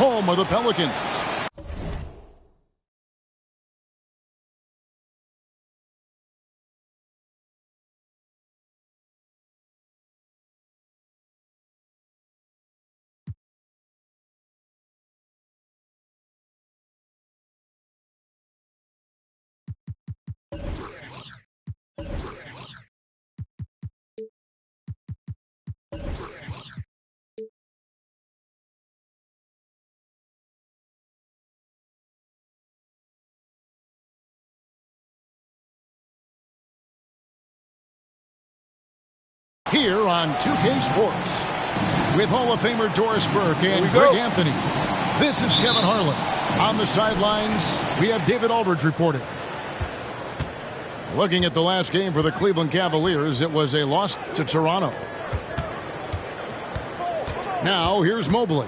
home of the Pelicans. Here on 2K Sports with Hall of Famer Doris Burke and Greg Anthony. This is Kevin Harlan. On the sidelines, we have David Aldridge reporting. Looking at the last game for the Cleveland Cavaliers, it was a loss to Toronto. Now, here's Mobley.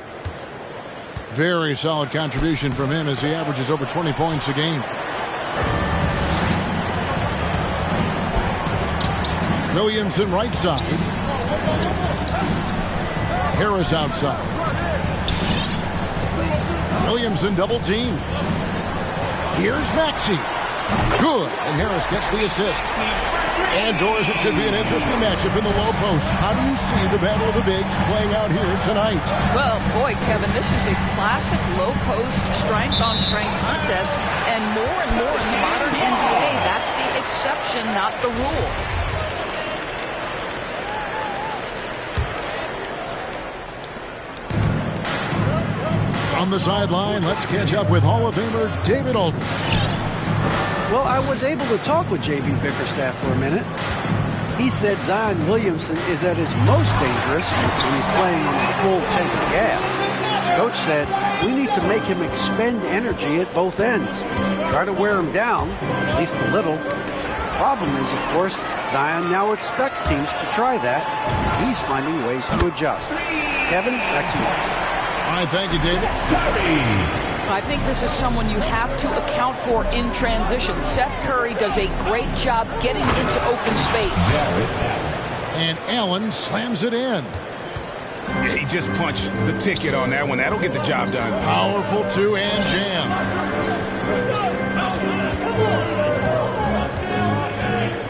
Very solid contribution from him as he averages over 20 points a game. Williamson right side. Harris outside. Williamson double team. Here's Maxey. Good. And Harris gets the assist. And Doris, it should be an interesting matchup in the low post. How do you see the battle of the bigs playing out here tonight? Well, boy, Kevin, this is a classic low post strength-on-strength contest. And more in the modern NBA, that's the exception, not the rule. On the sideline, let's catch up with Hall of Famer David Aldridge. Well, I was able to talk with J.B. Bickerstaff for a minute. He said Zion Williamson is at his most dangerous when he's playing on a full tank of gas. Coach said we need to make him expend energy at both ends. Try to wear him down, at least a little. Problem is, of course, Zion now expects teams to try that. He's finding ways to adjust. Kevin, back to you. All right, thank you, David. I think this is someone you have to account for in transition. Seth Curry does a great job getting into open space. And Allen slams it in. He just punched the ticket on that one. That'll get the job done. Powerful two-hand jam.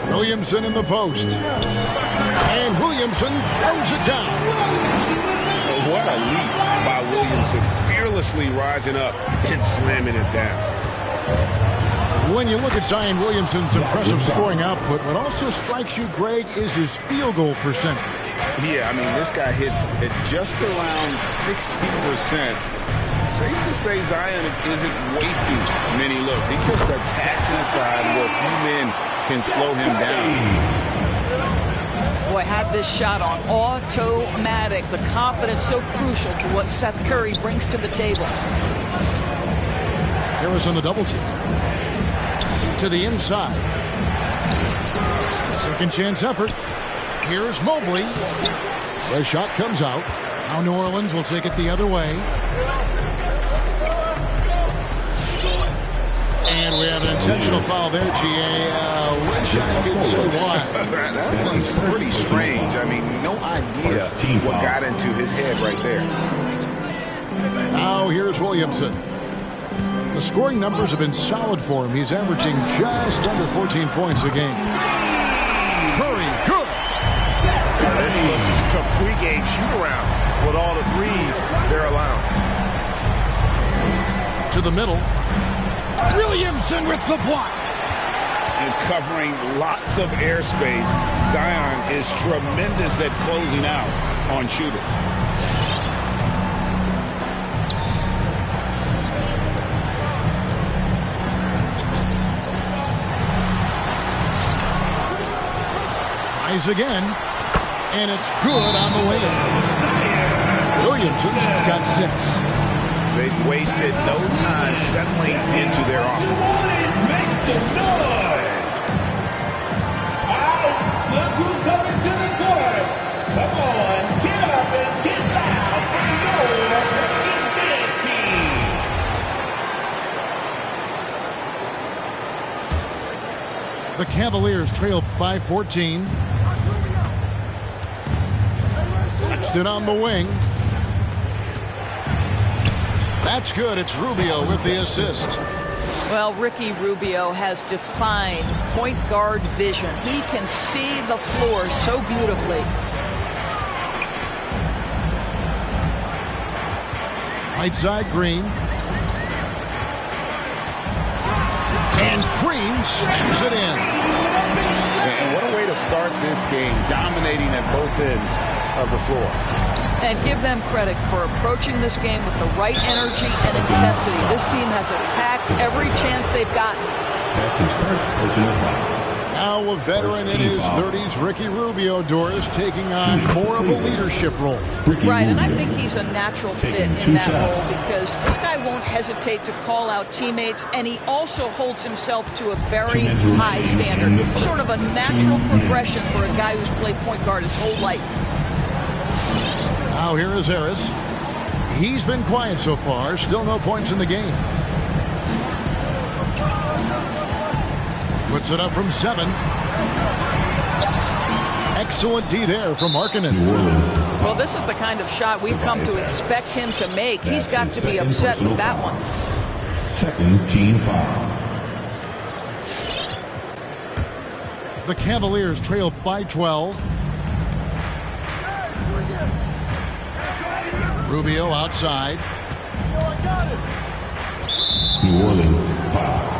Williamson in the post. And Williamson throws it down. What a leap by Williamson, fearlessly rising up and slamming it down. When you look at Zion Williamson's impressive scoring output, what also strikes you, Greg, is his field goal percentage. Yeah, I mean, this guy hits at just around 60%. Safe to say Zion isn't wasting many looks. He just attacks inside where few men can slow him down. Boy, had this shot on automatic. The confidence so crucial to what Seth Curry brings to the table. Harris on the double team. To the inside. Second chance effort. Here's Mobley. The shot comes out. Now New Orleans will take it the other way. And we have an intentional foul there, GA. Wish I could say why. That one's pretty strange. I mean, no idea what got into his head right there. Now here's Williamson. The scoring numbers have been solid for him. He's averaging just under 14 points a game. Curry, good. This looks like a pregame shoot-around with all the threes they're allowing. To the middle. Williamson with the block. And covering lots of airspace, Zion is tremendous at closing out on shooters. Tries again, and it's good on the way. Williamson's got 6. They've wasted no time settling into their offense. Make some noise! Look who's coming to the court. Come on, get up and get loud for your East team. The Cavaliers trail by 14. Sexton on the wing. That's good. It's Rubio with the assist. Well, Ricky Rubio has defined point guard vision. He can see the floor so beautifully. Right side, Green. And Green slams it in. And what a way to start this game, dominating at both ends of the floor. And give them credit for approaching this game with the right energy and intensity. This team has attacked every chance they've gotten. That's his first personal foul. Now a veteran in his 30s, Ricky Rubio, Doris, taking on more of a leadership role. Right, and I think he's a natural fit in that role because this guy won't hesitate to call out teammates, and he also holds himself to a very high standard. Sort of a natural progression for a guy who's played point guard his whole life. Now here is Harris. He's been quiet so far. Still no points in the game. Puts it up from 7. Excellent D there from Markkanen. Well, this is the kind of shot we've come to expect him to make. He's got to be upset with that one. Second team foul. The Cavaliers trail by 12. Rubio outside. New Orleans foul.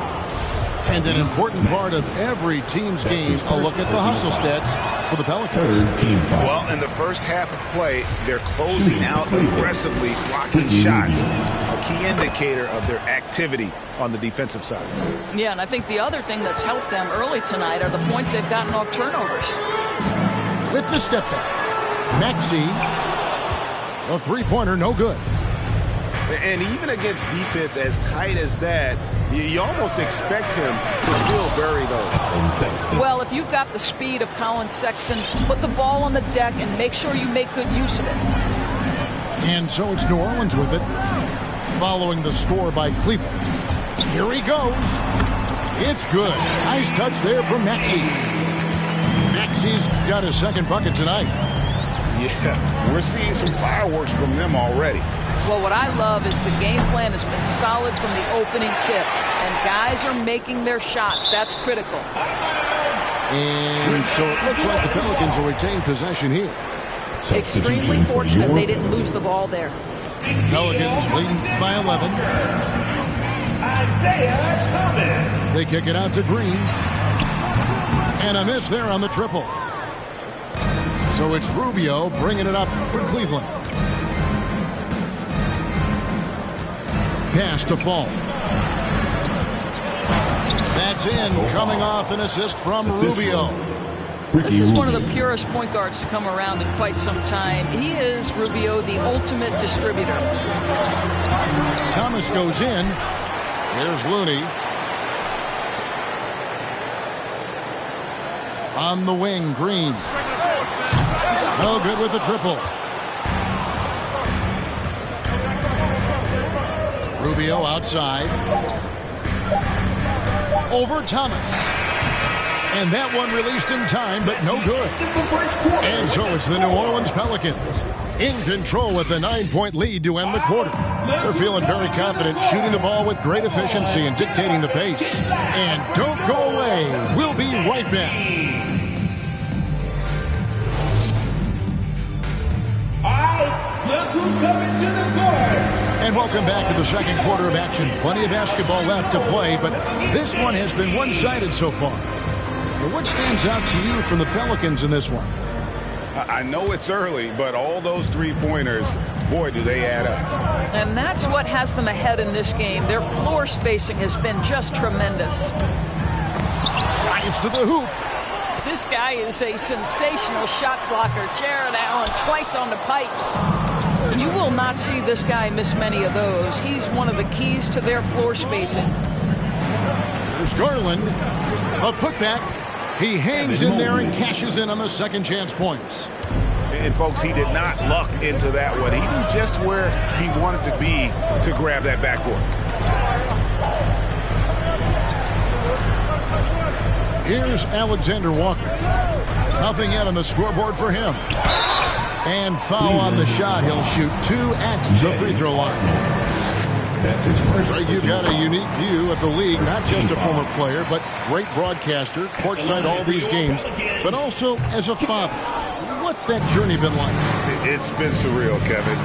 And an important part of every team's game, a look at the hustle stats for the Pelicans. Third team foul. Well, in the first half of play, they're closing out aggressively, blocking shots. A key indicator of their activity on the defensive side. Yeah, and I think the other thing that's helped them early tonight are the points they've gotten off turnovers. With the step back, Maxey, a three-pointer, no good. And even against defense as tight as that, you almost expect him to still bury those. Well, if you've got the speed of Colin Sexton, put the ball on the deck and make sure you make good use of it. And so it's New Orleans with it, following the score by Cleveland. Here he goes. It's good. Nice touch there from Maxey. Maxey's got his second bucket tonight. Yeah, we're seeing some fireworks from them already. Well, what I love is the game plan has been solid from the opening tip, and guys are making their shots. That's critical. And so it looks like the Pelicans will retain possession here. Extremely fortunate they didn't lose the ball there. Pelicans leading by 11. Isaiah Thomas. They kick it out to Green. And a miss there on the triple. So it's Rubio bringing it up for Cleveland. Pass to Fall. That's in, coming off an assist from Rubio. This is one of the purest point guards to come around in quite some time. He is, Rubio, the ultimate distributor. Thomas goes in. Here's Looney. On the wing, Green. No good with the triple. Rubio outside. Over Thomas. And that one released in time, but no good. And so it's the New Orleans Pelicans in control with the 9-point lead to end the quarter. They're feeling very confident, shooting the ball with great efficiency and dictating the pace. And don't go away. We'll be right back. All right, look who's coming to the court. And welcome back to the second quarter of action. Plenty of basketball left to play, but this one has been one-sided so far. But what stands out to you from the Pelicans in this one? I know it's early, but all those three-pointers, boy, do they add up. And that's what has them ahead in this game. Their floor spacing has been just tremendous. Drives to the hoop. This guy is a sensational shot blocker. Jared Allen twice on the pipes. And you will not see this guy miss many of those. He's one of the keys to their floor spacing. There's Garland. A putback. He hangs in there and cashes in on the second chance points. And, folks, he did not luck into that one. He knew just where he wanted to be to grab that backboard. Here's Alexander Walker. Nothing yet on the scoreboard for him. And foul on the shot. He'll shoot 2 at the free throw line. That's his first. Greg, you've got a unique view of the league, not just a former player, but great broadcaster, courtside all these games, but also as a father. What's that journey been like? It's been surreal, Kevin.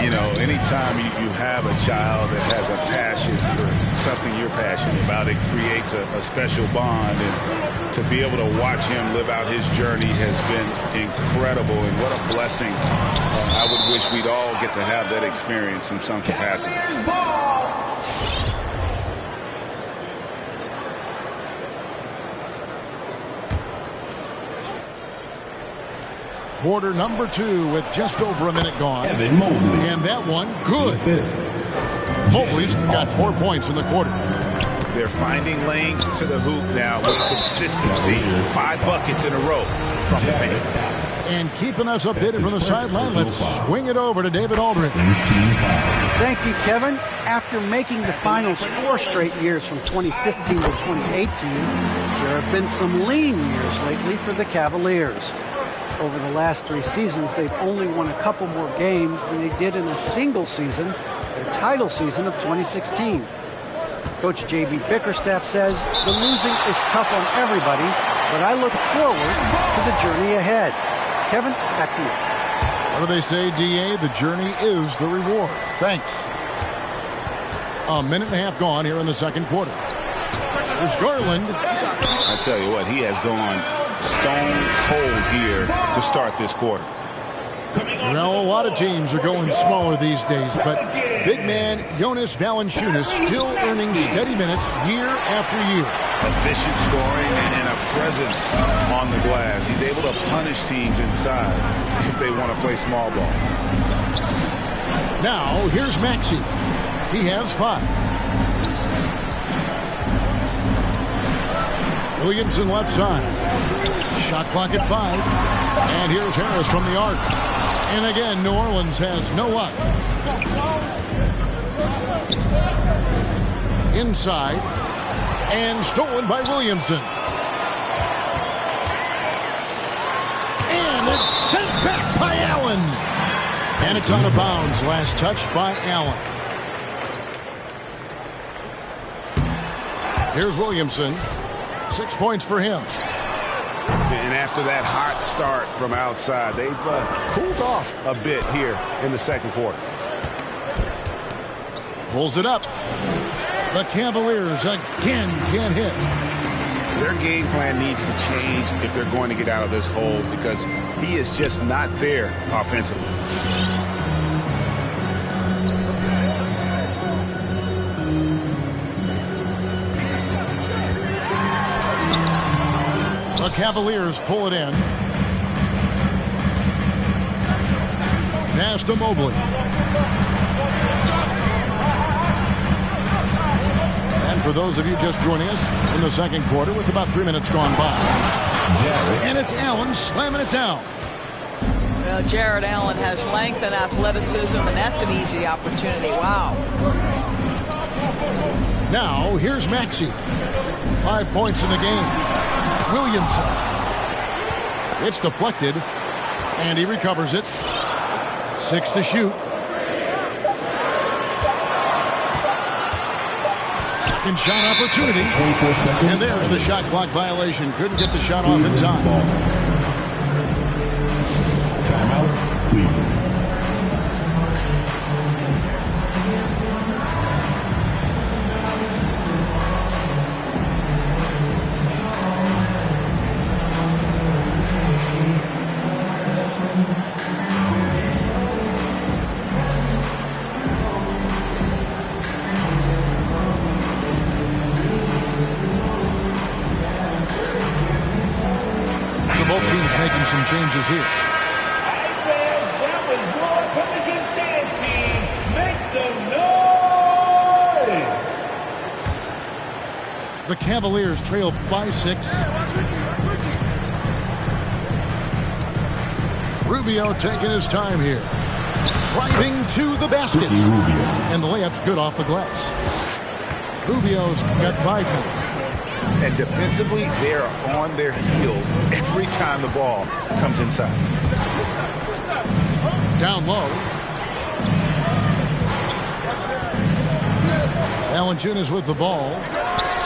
You know, anytime you have a child that has a passion for something you're passionate about, it creates a special bond. And to be able to watch him live out his journey has been incredible. And what a blessing. I would wish we'd all get to have that experience in some capacity. Quarter number 2 with just over a minute gone. Evan Mobley. And that one, good. Mobley's got 4 points in the quarter. They're finding lanes to the hoop now with consistency. 5 buckets in a row from the paint. And keeping us updated from the sideline, let's swing it over to David Aldridge. Thank you, Kevin. After making the finals 4 straight years from 2015 to 2018, there have been some lean years lately for the Cavaliers. Over the last 3 seasons, they've only won a couple more games than they did in a single season, their title season of 2016. Coach J.B. Bickerstaff says the losing is tough on everybody, but I look forward to the journey ahead. Kevin, back to you. What do they say, D.A.? The journey is the reward. Thanks. A minute and a half gone here in the second quarter. There's Garland. I tell you what, he has gone stone cold here to start this quarter. Well, a lot of teams are going smaller these days, but big man Jonas Valanciunas still earning steady minutes year after year. Efficient scoring and a presence on the glass. He's able to punish teams inside if they want to play small ball. Now, here's Maxey. He has 5. Williamson left side. Shot clock at 5. And here's Harris from the arc. And again, New Orleans has no luck. Inside. And stolen by Williamson. And it's sent back by Allen. And it's out of bounds. Last touch by Allen. Here's Williamson. 6 points for him. And after that hot start from outside, they've cooled off a bit here in the second quarter. Pulls it up. The Cavaliers again can't hit. Their game plan needs to change if they're going to get out of this hole because he is just not there offensively. The Cavaliers pull it in. Pass to Mobley. And for those of you just joining us in the second quarter with about 3 minutes gone by. And it's Allen slamming it down. Well, Jared Allen has length and athleticism, and that's an easy opportunity. Wow. Now, here's Maxey. 5 points in the game. Williamson. It's deflected, and he recovers it. 6 to shoot. Second shot opportunity. And there's the shot clock violation. Couldn't get the shot off in time. Timeout, Cleveland. Both teams making some changes here. That was your Pelicans dance team. Make some noise! The Cavaliers trail by 6. Rubio taking his time here. Driving to the basket. And the layup's good off the glass. Rubio's got 5 points. And defensively, they are on their heels every time the ball comes inside. Down low. Valanciunas with the ball.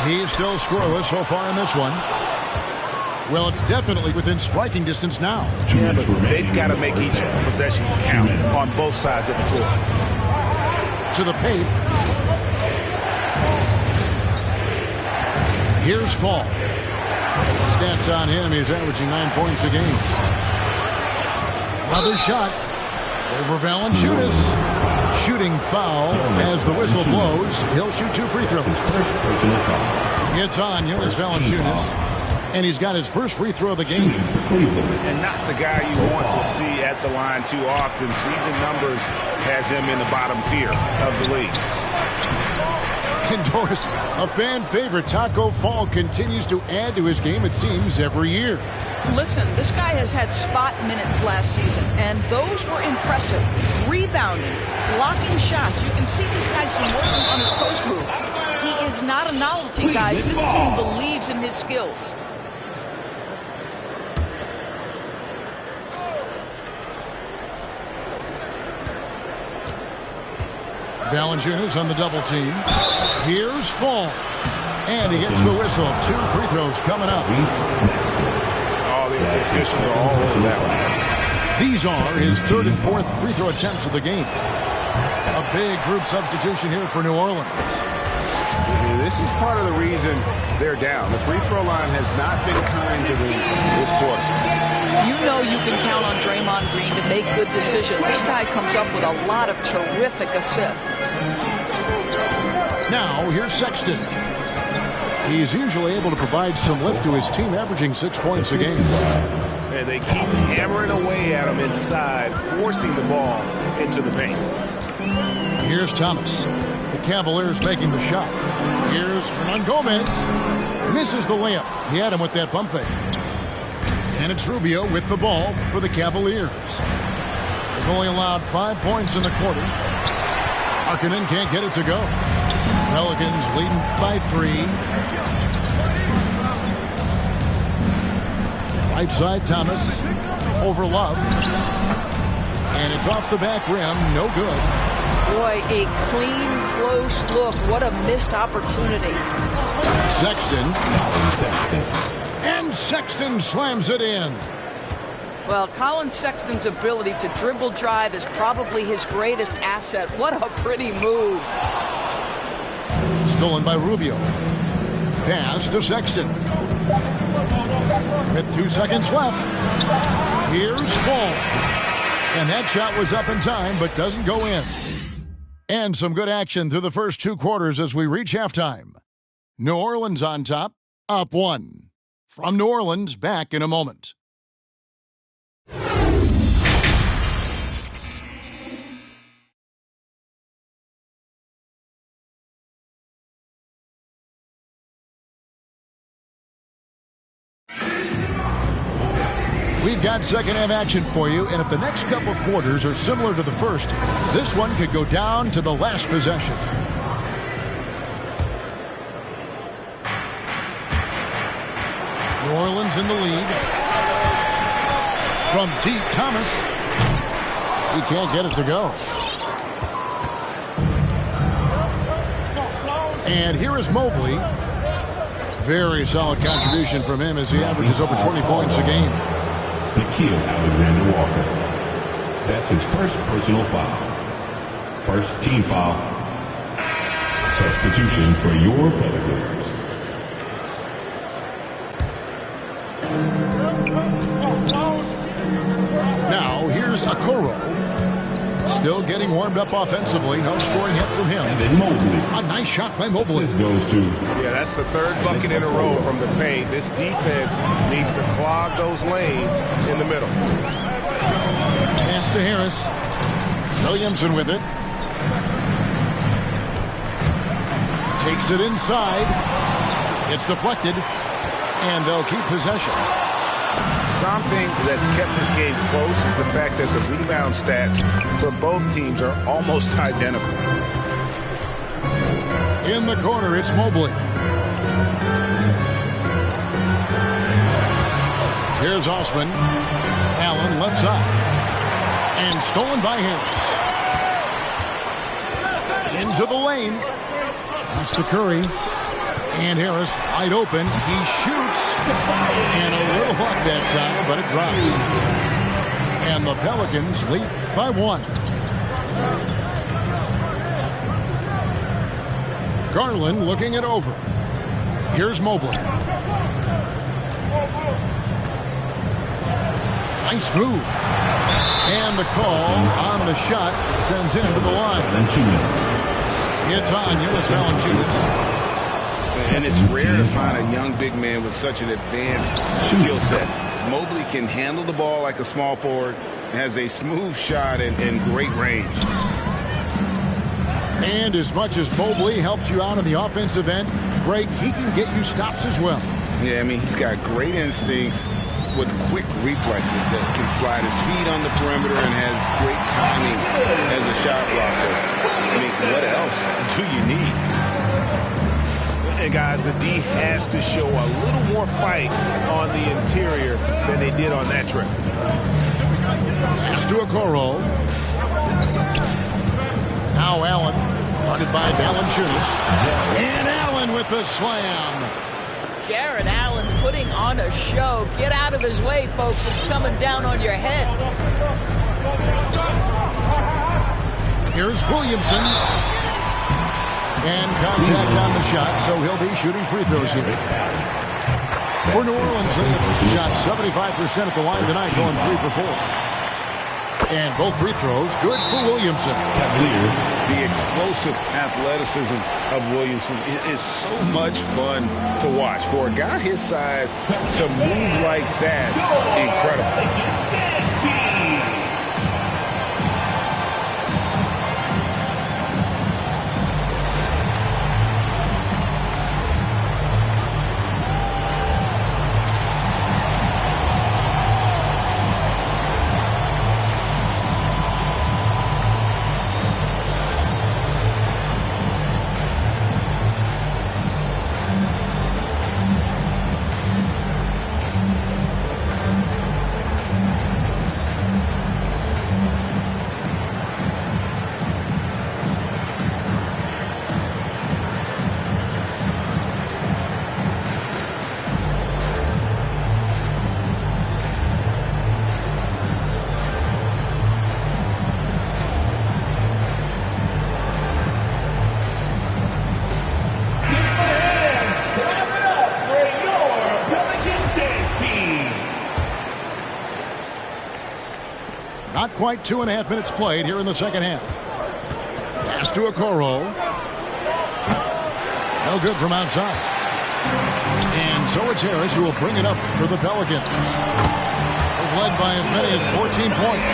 He's still scoreless so far in this one. Well, it's definitely within striking distance now. Yeah, but they've got to make each possession count on both sides of the floor. To the paint. Here's Fall. Stats on him, he's averaging 9 points a game. Another shot over Valanciunas. Shooting foul as the whistle blows. He'll shoot 2 free throws. It's on Jonas Valanciunas. And he's got his first free throw of the game. And not the guy you want to see at the line too often. Season numbers has him in the bottom tier of the league. Endorse, a fan favorite, Taco Fall continues to add to his game, it seems, every year. Listen, this guy has had spot minutes last season, and those were impressive. Rebounding, blocking shots. You can see this guy's been working on his post moves. He is not a novelty, guys. This team believes in his skills. Valanciunas on the double team. Here's Fall. And he gets the whistle. 2 free throws coming up. All the officials are all over that one. These are his 3rd and 4th free throw attempts of the game. A big group substitution here for New Orleans. This is part of the reason they're down. The free throw line has not been kind to them this quarter. You know you can count on Draymond Green to make good decisions. This guy comes up with a lot of terrific assists. Now, here's Sexton. He's usually able to provide some lift to his team, averaging 6 points a game. And they keep hammering away at him inside, forcing the ball into the paint. Here's Thomas. The Cavaliers making the shot. Here's Hernan Gomez. Misses the layup. He had him with that pump fake. And it's Rubio with the ball for the Cavaliers. They've only allowed 5 points in the quarter. Markkanen can't get it to go. Pelicans leading by 3. Right side, Thomas over Love. And it's off the back rim. No good. Boy, a clean, close look. What a missed opportunity. Sexton. And Sexton slams it in. Well, Colin Sexton's ability to dribble drive is probably his greatest asset. What a pretty move. Stolen by Rubio. Pass to Sexton. With 2 seconds left. Here's Fall. And that shot was up in time, but doesn't go in. And some good action through the first 2 quarters as we reach halftime. New Orleans on top, up 1. From New Orleans, back in a moment. We've got second half action for you, and if the next couple quarters are similar to the first, this one could go down to the last possession. New Orleans in the lead. From deep, Thomas. He can't get it to go. And here is Mobley. Very solid contribution from him as he averages over 20 points a game. Nickeil Alexander-Walker. That's his first personal foul. First team foul. Substitution for your Pelicans. Now, here's Okoro. Still getting warmed up offensively. No scoring hit from him. And then Mobley. A nice shot by Mobley. This goes to... Yeah, that's the 3rd bucket in a row from the paint. This defense needs to clog those lanes in the middle. Pass to Harris. Williamson with it. Takes it inside. It's deflected. And they'll keep possession. Something that's kept this game close is the fact that the rebound stats for both teams are almost identical. In the corner, it's Mobley. Here's Osman. Allen left side. And stolen by Harris. Into the lane. Pass to Curry. And Harris wide open. He shoots. And a little luck that time, but it drops. And the Pelicans lead by 1. Garland looking it over. Here's Mobley. Nice move. And the call on the shot sends him to the line. It's on Jonas Valanciunas. And it's rare to find a young big man with such an advanced skill set. Mobley can handle the ball like a small forward, has a smooth shot and great range. And as much as Mobley helps you out in the offensive end, Greg, he can get you stops as well. Yeah, I mean, he's got great instincts with quick reflexes that can slide his feet on the perimeter and has great timing as a shot blocker. I mean, what else do you need? And guys, the D has to show a little more fight on the interior than they did on that trip. Pass to Okoro. Now Allen, guarded by Valanciunas. And Allen with the slam. Jared Allen putting on a show. Get out of his way, folks. It's coming down on your head. Here's Williamson. And contact on the shot, so he'll be shooting free throws here. For New Orleans, they have shot 75% at the line tonight, going 3 for 4. And both free throws good for Williamson. The explosive athleticism of Williamson is so much fun to watch. For a guy his size to move like that, incredible. Not quite 2.5 minutes played here in the second half. Pass to Okoro. No good from outside. And so it's Harris who will bring it up for the Pelicans. They've led by as many as 14 points.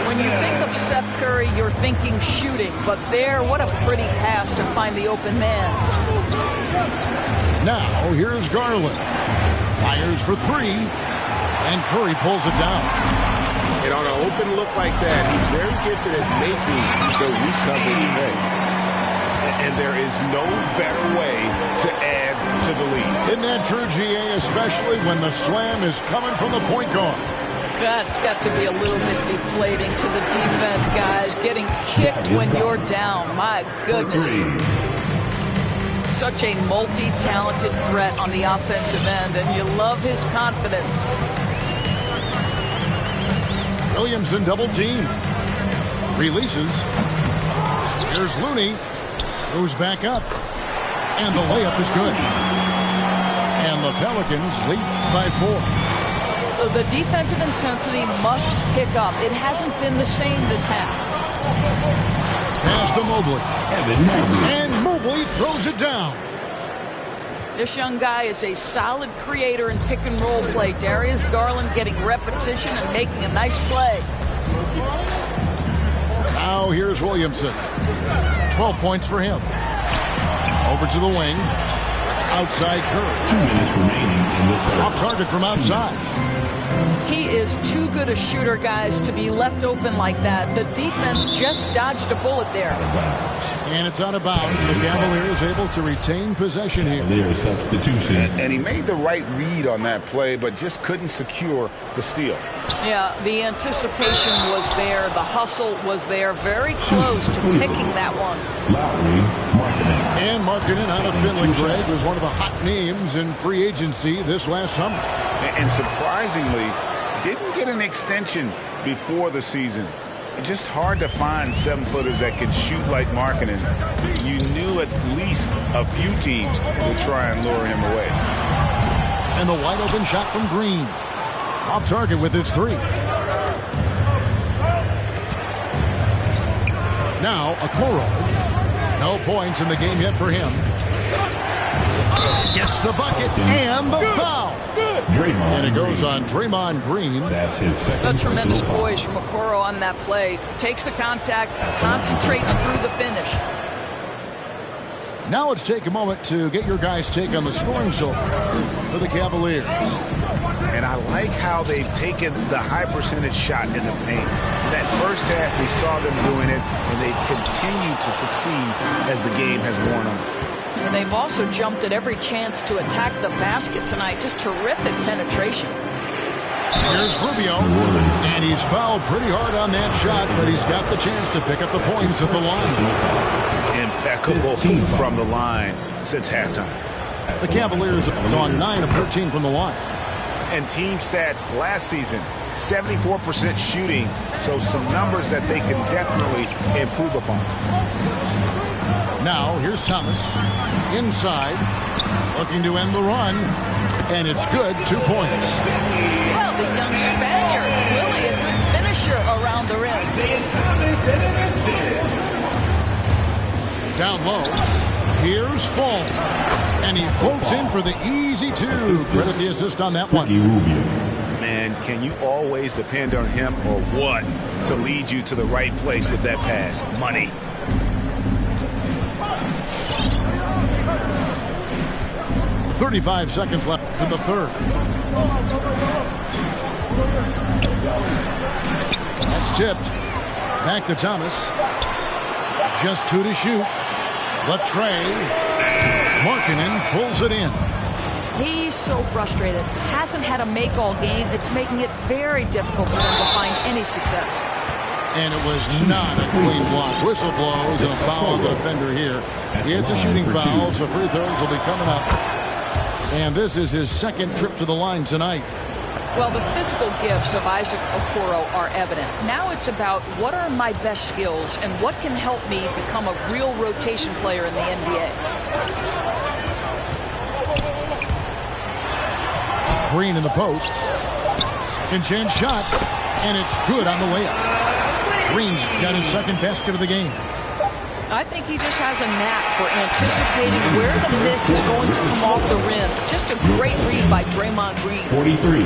When you think of Seth Curry, you're thinking shooting. But there, what a pretty pass to find the open man. Now, here's Garland. Fires for 3. And Curry pulls it down. And on an open look like that, he's very gifted at making the reach of his play. And there is no better way to add to the lead. Isn't that true, GA, especially when the slam is coming from the point guard? That's got to be a little bit deflating to the defense, guys. Getting kicked when you're down. My goodness. Such a multi-talented threat on the offensive end, and you love his confidence. Williamson double team. Releases. Here's Looney. Goes back up. And the layup is good. And the Pelicans lead by 4. So the defensive intensity must pick up. It hasn't been the same this half. Pass to Mobley. And Mobley throws it down. This young guy is a solid creator in pick-and-roll play. Darius Garland getting repetition and making a nice play. Now here's Williamson. 12 points for him. Over to the wing. Outside Curry. 2 minutes remaining in the third. Off target from outside. He is too good a shooter, guys, to be left open like that. The defense just dodged a bullet there. And it's out of bounds. The Cavaliers able to retain possession here. Their substitution. And he made the right read on that play, but just couldn't secure the steal. Yeah, the anticipation was there. The hustle was there. Very close to picking that one. Lowry, marking it. And Markkanen out of Finley, Greg, was one of the hot names in free agency this last summer. And surprisingly, didn't get an extension before the season. Just hard to find 7-footers that can shoot like Markkanen. You knew at least a few teams would try and lure him away. And the wide open shot from Green. Off target with his 3. Now Okoro. No points in the game yet for him. Gets the bucket and the foul. And it goes on Draymond Green. That's his second. A tremendous poise from Okoro on that play. Takes the contact, concentrates through the finish. Now let's take a moment to get your guys' take on the scoring so far for the Cavaliers. And I like how they've taken the high percentage shot in the paint. That first half, we saw them doing it, and they've continued to succeed as the game has worn on. And they've also jumped at every chance to attack the basket tonight. Just terrific penetration. Here's Rubio, and he's fouled pretty hard on that shot, but he's got the chance to pick up the points at the line. Impeccable from the line since halftime. The Cavaliers have gone 9 of 13 from the line. And team stats last season, 74% shooting, so some numbers that they can definitely improve upon. Now, here's Thomas. Inside, looking to end the run, and it's good, 2 points. Well, the young Spaniard, really a good finisher around the rim. Down low, here's Fall. And he floats in for the easy 2. Credit the assist on that one. Man, can you always depend on him or what to lead you to the right place with that pass? Money. .35 seconds left in the third. That's tipped. Back to Thomas. Just 2 to shoot. Latrey. Markkanen pulls it in. He's so frustrated. Hasn't had a make all game. It's making it very difficult for them to find any success. And it was not a clean block. Whistle blows and a foul on the defender here. He hits a shooting foul, so free throws will be coming up. And this is his second trip to the line tonight. Well, the physical gifts of Isaac Okoro are evident. Now it's about what are my best skills and what can help me become a real rotation player in the NBA. Green in the post. Second chance shot. And it's good on the layup. Green's got his second basket of the game. I think he just has a knack for anticipating where the miss is going to come off the rim. Just a great read by Draymond Green. 43.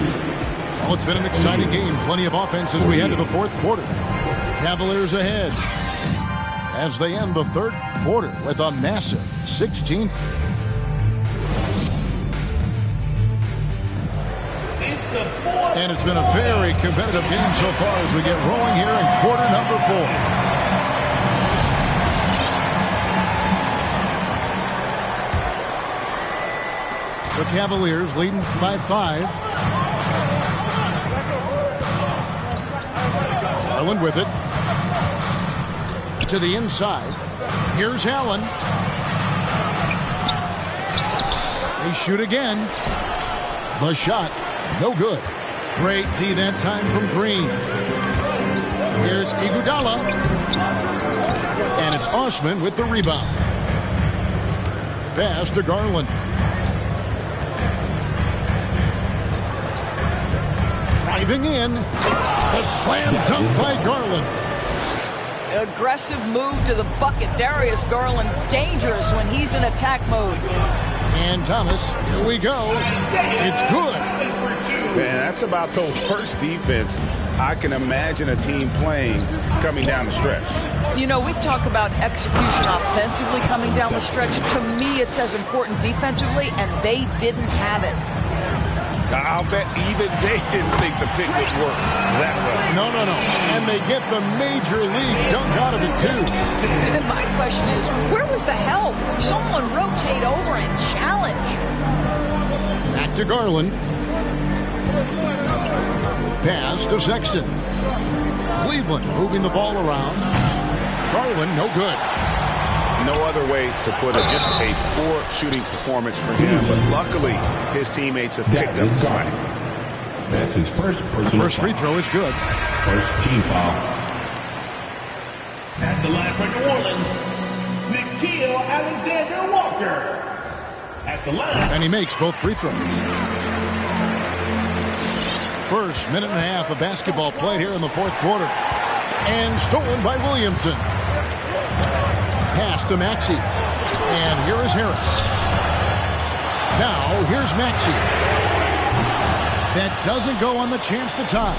Well, it's been an exciting game. Plenty of offense as we head to the fourth quarter. Cavaliers ahead as they end the third quarter with a massive 16. And it's been a very competitive game so far as we get rolling here in quarter number 4. The Cavaliers leading by 5. Garland with it. To the inside. Here's Allen. They shoot again. The shot, no good. Great D that time from Green. Here's Iguodala. And it's Osman with the rebound. Pass to Garland. Driving in. A slam dunk by Garland. Aggressive move to the bucket. Darius Garland, dangerous when he's in attack mode. And Thomas, here we go. It's good. Man, that's about the worst defense I can imagine a team playing coming down the stretch. You know, we talk about execution offensively coming down the stretch. To me, it's as important defensively, and they didn't have it. I'll bet even they didn't think the pick would work that well. No. And they get the major league dunk out of it, too. And my question is, where was the help? Someone rotate over and challenge. Back to Garland. Pass to Sexton. Cleveland moving the ball around. Garland, no good. No other way to put it. Just a poor shooting performance for him. But luckily, his teammates have picked up the slack. That's his first free throw is good. First team foul. At the line for New Orleans, Nickeil Alexander-Walker. At the line. And he makes both free throws. First minute and a half of basketball played here in the fourth quarter. And stolen by Williamson. Pass to Maxey. And here is Harris. Now here's Maxey. That doesn't go on the chance to tie.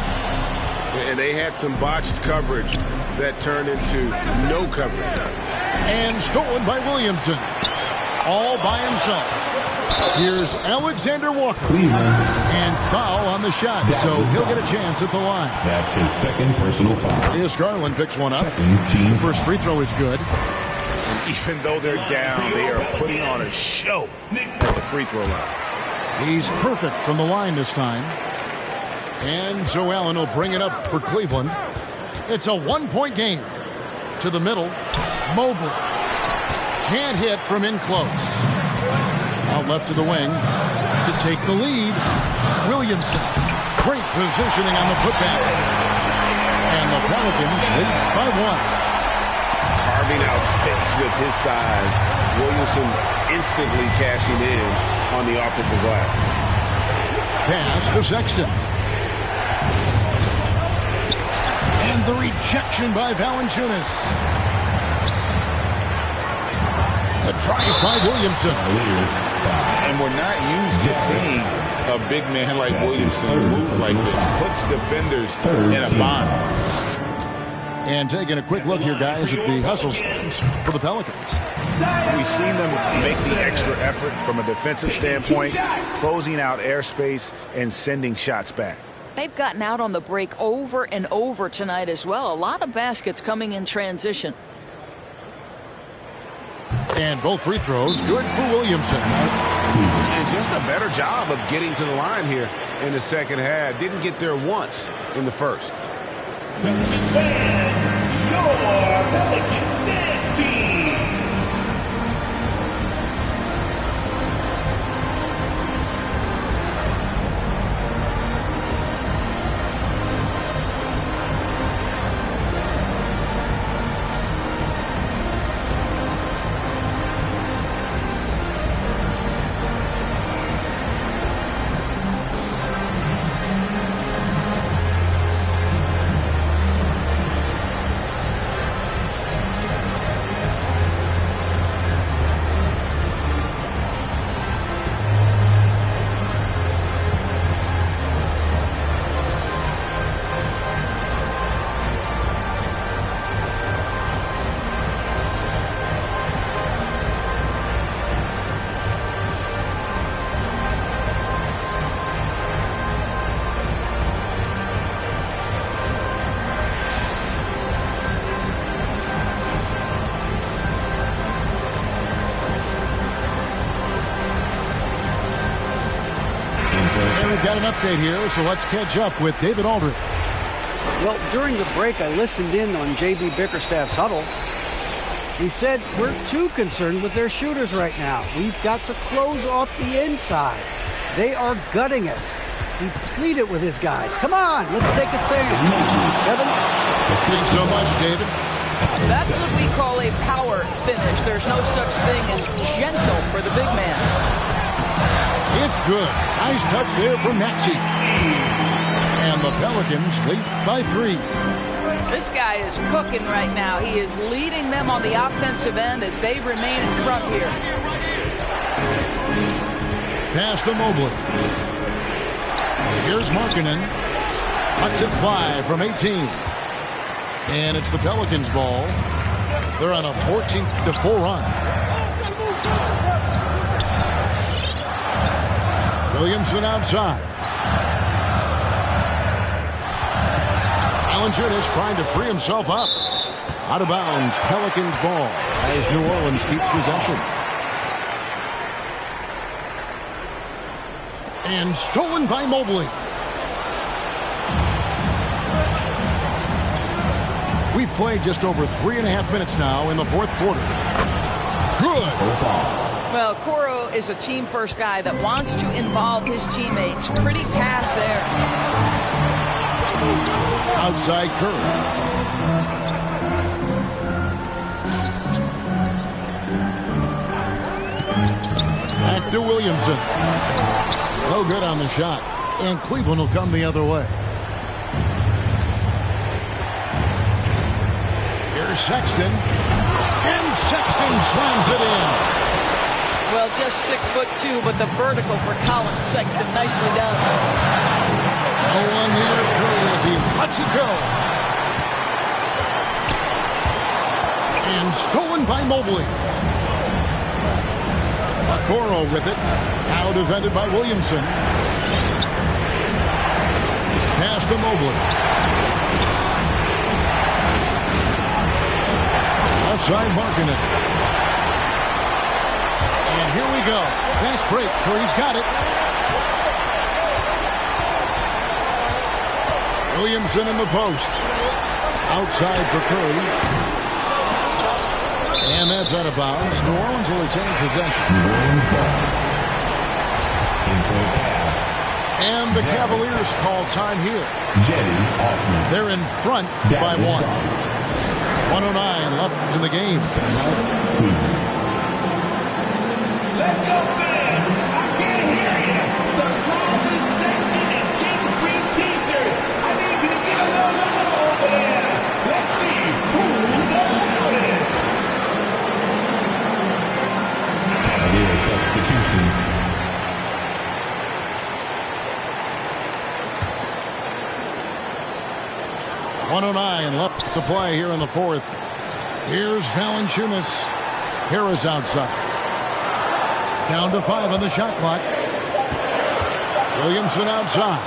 And they had some botched coverage that turned into no coverage. And stolen by Williamson. All by himself. Here's Alexander Walker. And foul on the shot, so he'll get a chance at the line. That's his second personal foul. Darius Garland picks one up. Team First free throw is good. Even though they're down, they are putting on a show at the free throw line. He's perfect from the line this time. And Joe Allen will bring it up for Cleveland. It's a one-point game. To the middle, Mobley. Can't hit from in close. Out left to the wing to take the lead. Williamson. Great positioning on the putback. And the Pelicans lead by one. Carving out space with his size. Williamson instantly cashing in on the offensive glass. Pass to Sexton. And the rejection by Valanciunas. The drive by Williamson. And we're not used to seeing a big man like Williamson move like this. Puts defenders in a bind. And taking a quick look here, guys, at the hustle stats for the Pelicans. We've seen them make the extra effort from a defensive standpoint, closing out airspace and sending shots back. They've gotten out on the break over and over tonight as well. A lot of baskets coming in transition. And both free throws good for Williamson. And just a better job of getting to the line here in the second half. Didn't get there once in the first. Your Pelicans dance team. We've got an update here, so let's catch up with David Aldridge. Well, during the break, I listened in on J.B. Bickerstaff's huddle. He said, we're too concerned with their shooters right now. We've got to close off the inside. They are gutting us. He pleaded with his guys. Come on, let's take a stand. Kevin? Thanks so much, David. That's what we call a power finish. There's no such thing as gentle for the big man. It's good. Nice touch there from Maxey. And the Pelicans lead by 3. This guy is cooking right now. He is leading them on the offensive end as they remain in front here. Pass to Mobley. Here's Markkanen. Lets it fly from 18. And it's the Pelicans' ball. They're on a 14-4 run. Williamson outside. Valanciunas trying to free himself up. Out of bounds, Pelicans ball as New Orleans keeps possession. And stolen by Mobley. We've played just over 3.5 minutes now in the fourth quarter. Good. Well, Coro is a team-first guy that wants to involve his teammates. Pretty pass there. Outside Curry. Back to Williamson. No good on the shot. And Cleveland will come the other way. Here's Sexton. And Sexton slams it in. Well, just 6'2", but the vertical for Colin Sexton. Nicely done. No one near Curry as he lets it go. And stolen by Mobley. Okoro with it. Now defended by Williamson. Pass to Mobley. Outside marking it. And here we go. Fast break. Curry's got it. Williamson in the post. Outside for Curry. And that's out of bounds. New Orleans will retain possession. And the Cavaliers call time here. They're in front by 1. 1:09 left in the game. Let's go, fans! I can't hear you. The crowd is sexy and getting green t-shirts. I need you to get a little louder over there. Let's see who's the loudest. Cavalier substitution. .109 left to play here in the fourth. Here's Valanciunas. Harris outside. Down to 5 on the shot clock. Williamson outside.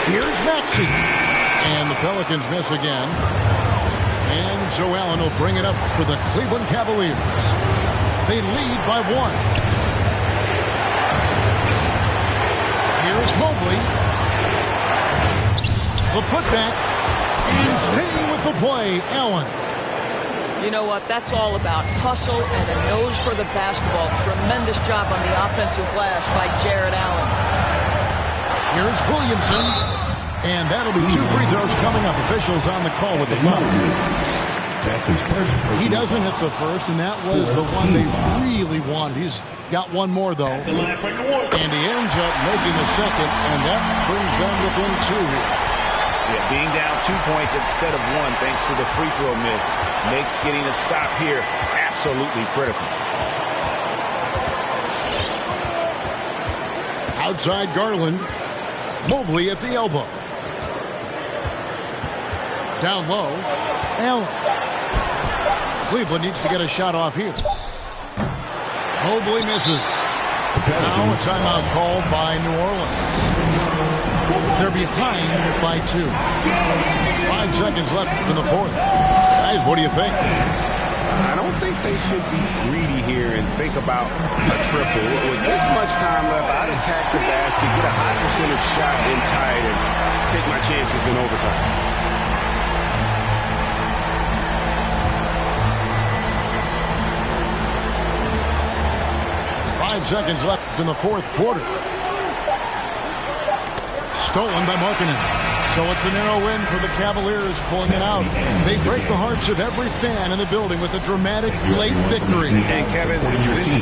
Here's Maxey. And the Pelicans miss again. And Joe Allen will bring it up for the Cleveland Cavaliers. They lead by 1. Here's Mobley. The putback. And staying with the play, Allen. You know what? That's all about hustle and a nose for the basketball. Tremendous job on the offensive glass by Jared Allen. Here's Williamson. And that'll be 2 free throws coming up. Officials on the call with the foul. That's his first. He doesn't hit the first, and that was the one they really wanted. He's got one more, though. And he ends up making the second, and that brings them within 2. Yeah, being down 2 points instead of 1 thanks to the free throw miss makes getting a stop here absolutely critical. Outside Garland. Mobley at the elbow. Down low. Allen. Cleveland needs to get a shot off here. Mobley misses. Now a timeout called by New Orleans. They're behind by 2. 5 seconds left in the fourth. Guys, what do you think? I don't think they should be greedy here and think about a triple. With this much time left, I'd attack the basket, get a high percentage shot in tight, and take my chances in overtime. Five seconds left in the fourth quarter. Stolen by Markkanen. So it's a narrow win for the Cavaliers, pulling it out. They break the hearts of every fan in the building with a dramatic late victory. And Kevin, this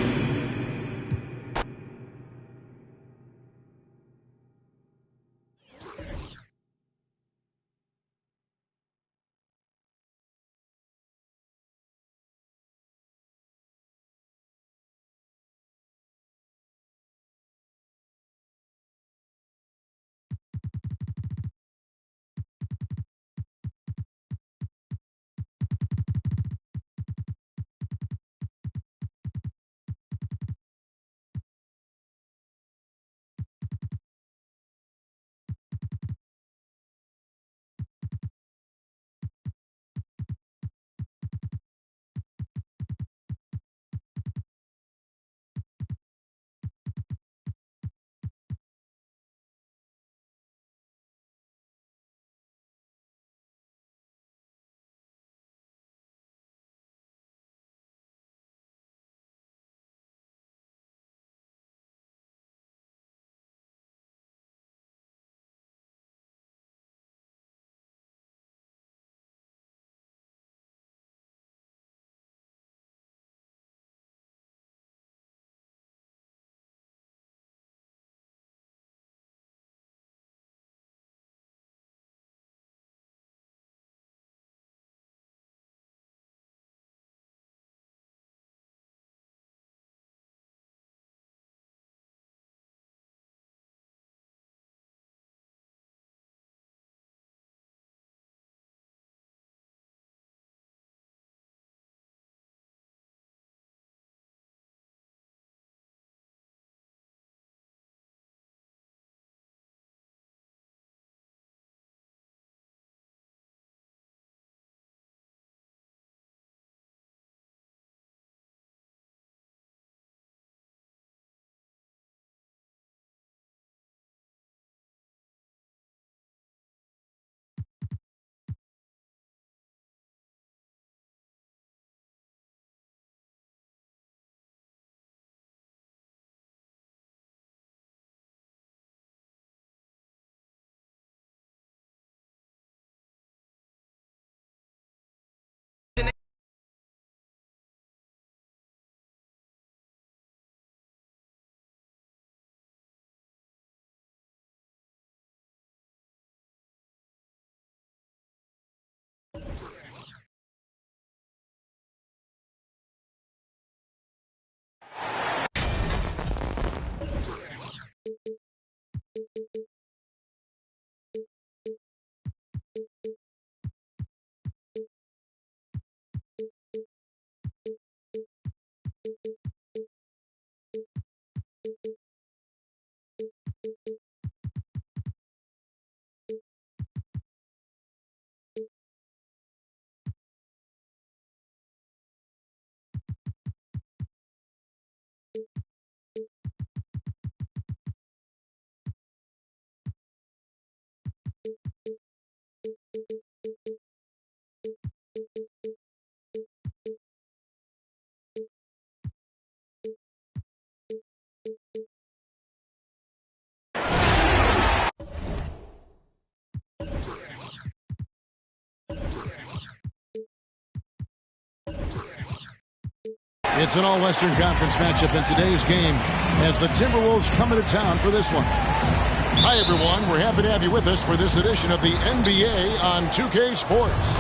It's an all-Western Conference matchup in today's game as the Timberwolves come into town for this one. Hi, everyone. We're happy to have you with us for this edition of the NBA on 2K Sports.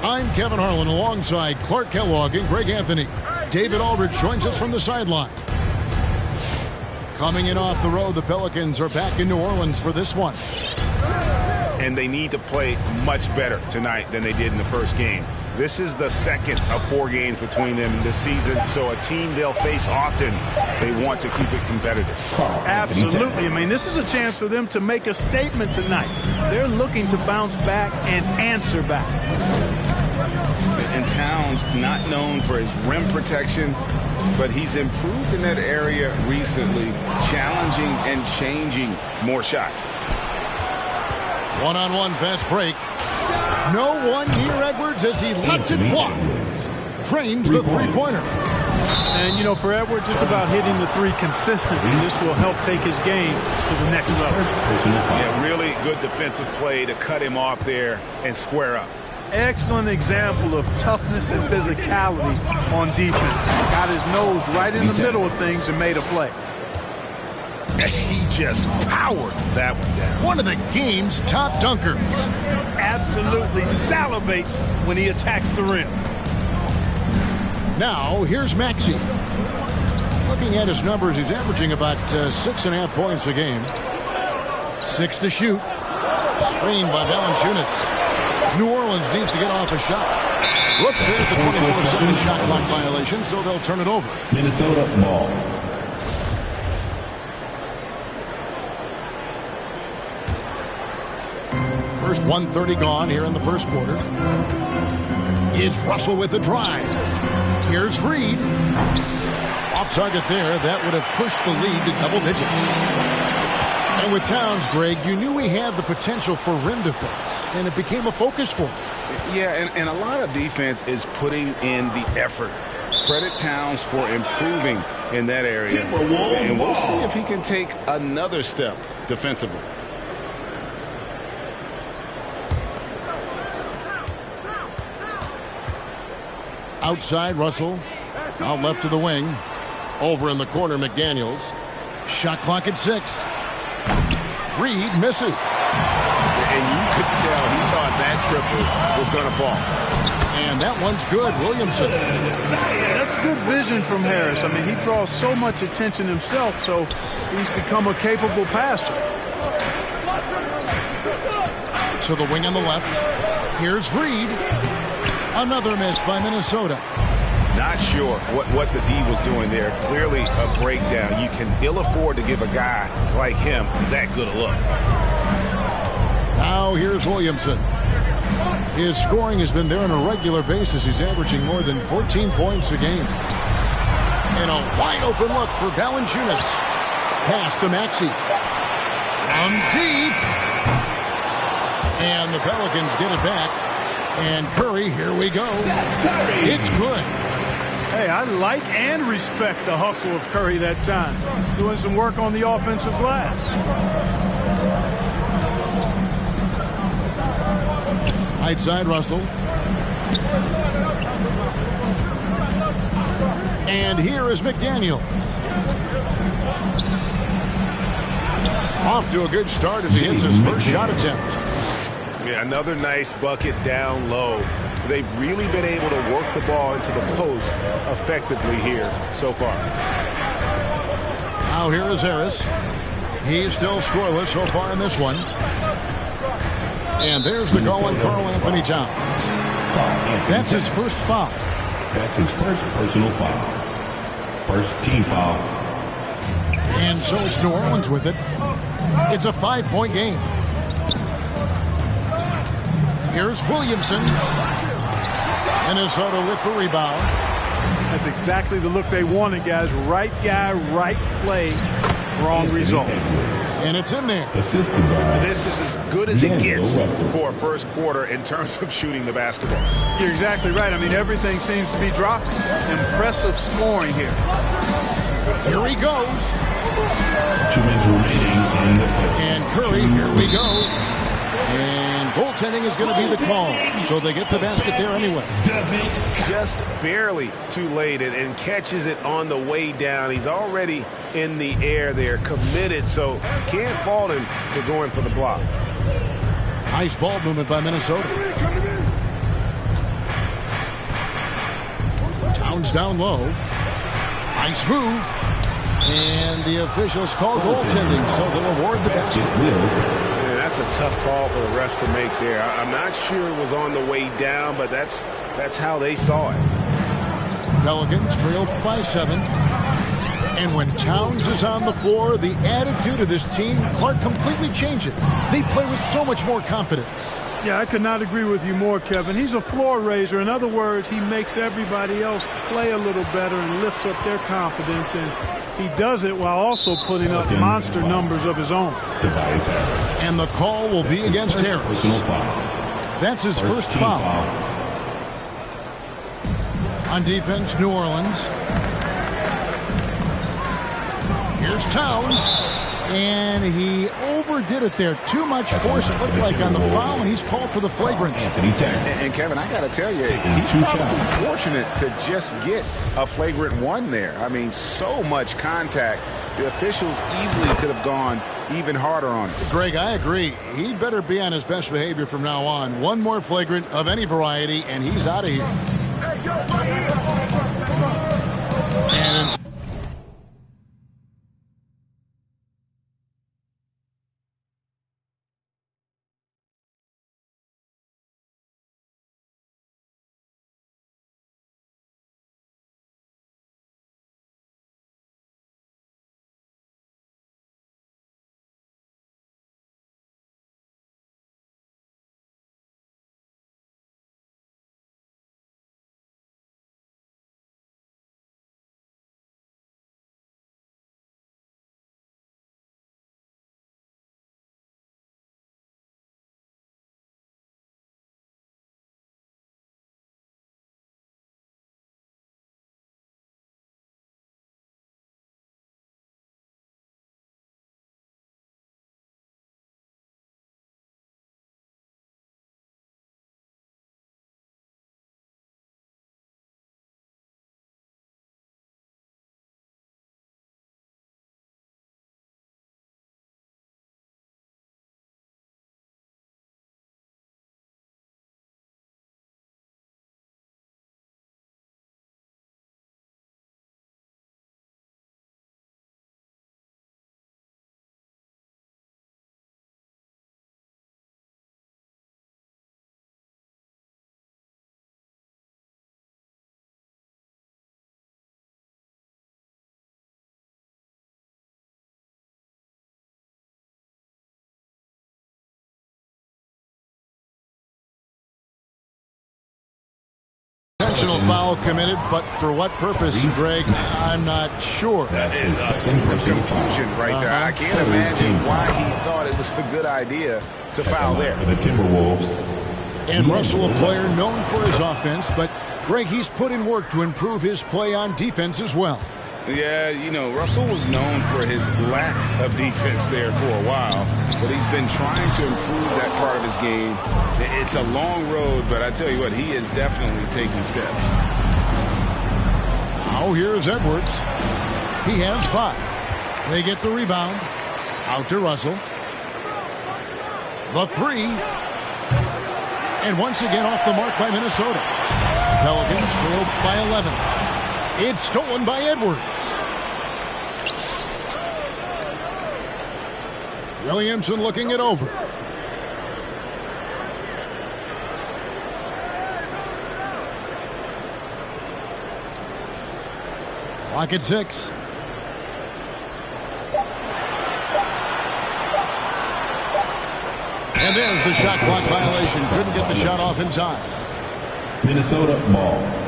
I'm Kevin Harlan alongside Clark Kellogg and Greg Anthony. David Aldridge joins us from the sideline. Coming in off the road, the Pelicans are back in New Orleans for this one. And they need to play much better tonight than they did in the first game. This is the second of 4 games between them this season, so a team they'll face often, they want to keep it competitive. Absolutely. I mean, this is a chance for them to make a statement tonight. They're looking to bounce back and answer back. And Towns, not known for his rim protection, but he's improved in that area recently, challenging and changing more shots. One-on-one fast break. No one near Edwards as he lets it fly. Drains the three-pointer. And, you know, for Edwards, it's about hitting the three consistently. This will help take his game to the next level. Yeah, really good defensive play to cut him off there and square up. Excellent example of toughness and physicality on defense. Got his nose right in the middle of things and made a play. He just powered that one down. One of the game's top dunkers. Absolutely salivates when he attacks the rim. Now, here's Maxey. Looking at his numbers, he's averaging about 6.5 points a game. 6 to shoot. Screened by Valanciunas. New Orleans needs to get off a shot. Whoops, there's the 24-second shot clock violation, so they'll turn it over. Minnesota ball. First 1:30 gone here in the first quarter. It's Russell with the drive. Here's Reed. Off target there. That would have pushed the lead to double digits. And with Towns, Greg, you knew he had the potential for rim defense, and it became a focus for him. Yeah, and a lot of defense is putting in the effort. Credit Towns for improving in that area. And we'll see if he can take another step defensively. Outside, Russell. Out left to the wing. Over in the corner, McDaniels. Shot clock at 6. Reed misses. And you could tell he thought that triple was going to fall. And that one's good. Williamson. That's good vision from Harris. I mean, he draws so much attention himself, so he's become a capable passer. To the wing on the left. Here's Reed. Another miss by Minnesota. Not sure what the D was doing there. Clearly a breakdown. You can ill afford to give a guy like him that good a look. Now here's Williamson. His scoring has been there on a regular basis. He's averaging more than 14 points a game. And a wide open look for Valanciunas. Pass to Maxey. From deep. And the Pelicans get it back. And Curry, here we go. It's good. Hey, I like and respect the hustle of Curry that time. Doing some work on the offensive glass. Right side, Russell. And here is McDaniels. Off to a good start as he hits his first shot attempt. Yeah, another nice bucket down low. They've really been able to work the ball into the post effectively here so far. Now here is Harris. He's still scoreless so far in this one. And there's the call on Karl Anthony Towns. That's his first foul. That's his first personal foul. First team foul. And so it's New Orleans with it. It's a 5-point game. Here's Williamson. Minnesota with the rebound. That's exactly the look they wanted, guys. Right guy, right play, wrong result. And it's in there. This is as good as it gets for a first quarter in terms of shooting the basketball. You're exactly right. I mean, everything seems to be dropping. Impressive scoring here. Here he goes. 2 minutes remaining in the first. And Curry, here we go. And goaltending is going to be the call, so they get the basket there anyway. Just barely too late and catches it on the way down. He's already in the air there, committed, so can't fault him for going for the block. Nice ball movement by Minnesota. Towns down low. Nice move. And the officials call goaltending, so they'll award the basket. Yeah, that's a tough call for the refs to make there. I'm not sure it was on the way down, but that's how they saw it. Pelicans trail by 7. And when Towns is on the floor, the attitude of this team, Clark, completely changes. They play with so much more confidence. Yeah, I could not agree with you more, Kevin. He's a floor raiser. In other words, he makes everybody else play a little better and lifts up their confidence. And he does it while also putting up monster numbers of his own. And the call will be against Harris. That's his first foul. On defense, New Orleans. Here's Towns. And he overdid it there. Too much force, it looked like, on the foul, and he's called for the flagrant. And Kevin, I got to tell you, he's probably fortunate to just get a flagrant 1 there. I mean, so much contact. The officials easily could have gone even harder on it. Greg, I agree. He'd better be on his best behavior from now on. One more flagrant of any variety, and he's out of here. And intentional foul committed, but for what purpose, Greg, I'm not sure. That is a simple confusion right there. I can't imagine why he thought it was a good idea to foul there. For the Timberwolves. And Russell, a player known for his offense, but Greg, he's put in work to improve his play on defense as well. Yeah, you know, Russell was known for his lack of defense there for a while, but he's been trying to improve that part of his game. It's a long road, but I tell you what, he is definitely taking steps. Now here's Edwards. He has 5. They get the rebound. Out to Russell. The 3. And once again off the mark by Minnesota. Pelicans trailed by 11. It's stolen by Edwards. Williamson looking it over. Clock at 6. And there's the shot clock violation. Couldn't get the shot off in time. Minnesota ball.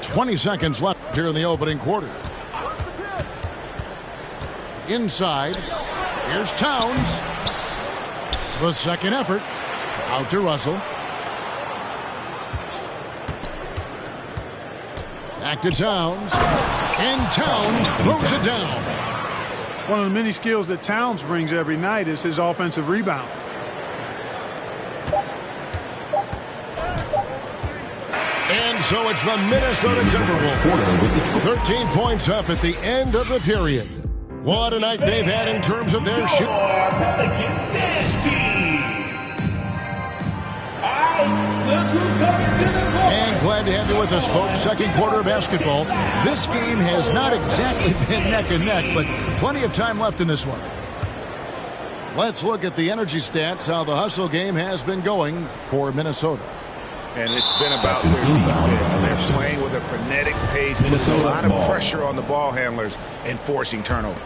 .20 seconds left here in the opening quarter. Inside. Here's Towns. The second effort. Out to Russell. Back to Towns. And Towns throws it down. One of the many skills that Towns brings every night is his offensive rebound. And so it's the Minnesota Timberwolves. 13 points up at the end of the period. What a night they've had in terms of their shoot. And glad to have you with us, folks. Second quarter of basketball. This game has not exactly been neck and neck, but plenty of time left in this one. Let's look at the energy stats, how the hustle game has been going for Minnesota. And it's been about their defense. They're playing with a frenetic pace, putting a lot of pressure on the ball handlers and forcing turnovers.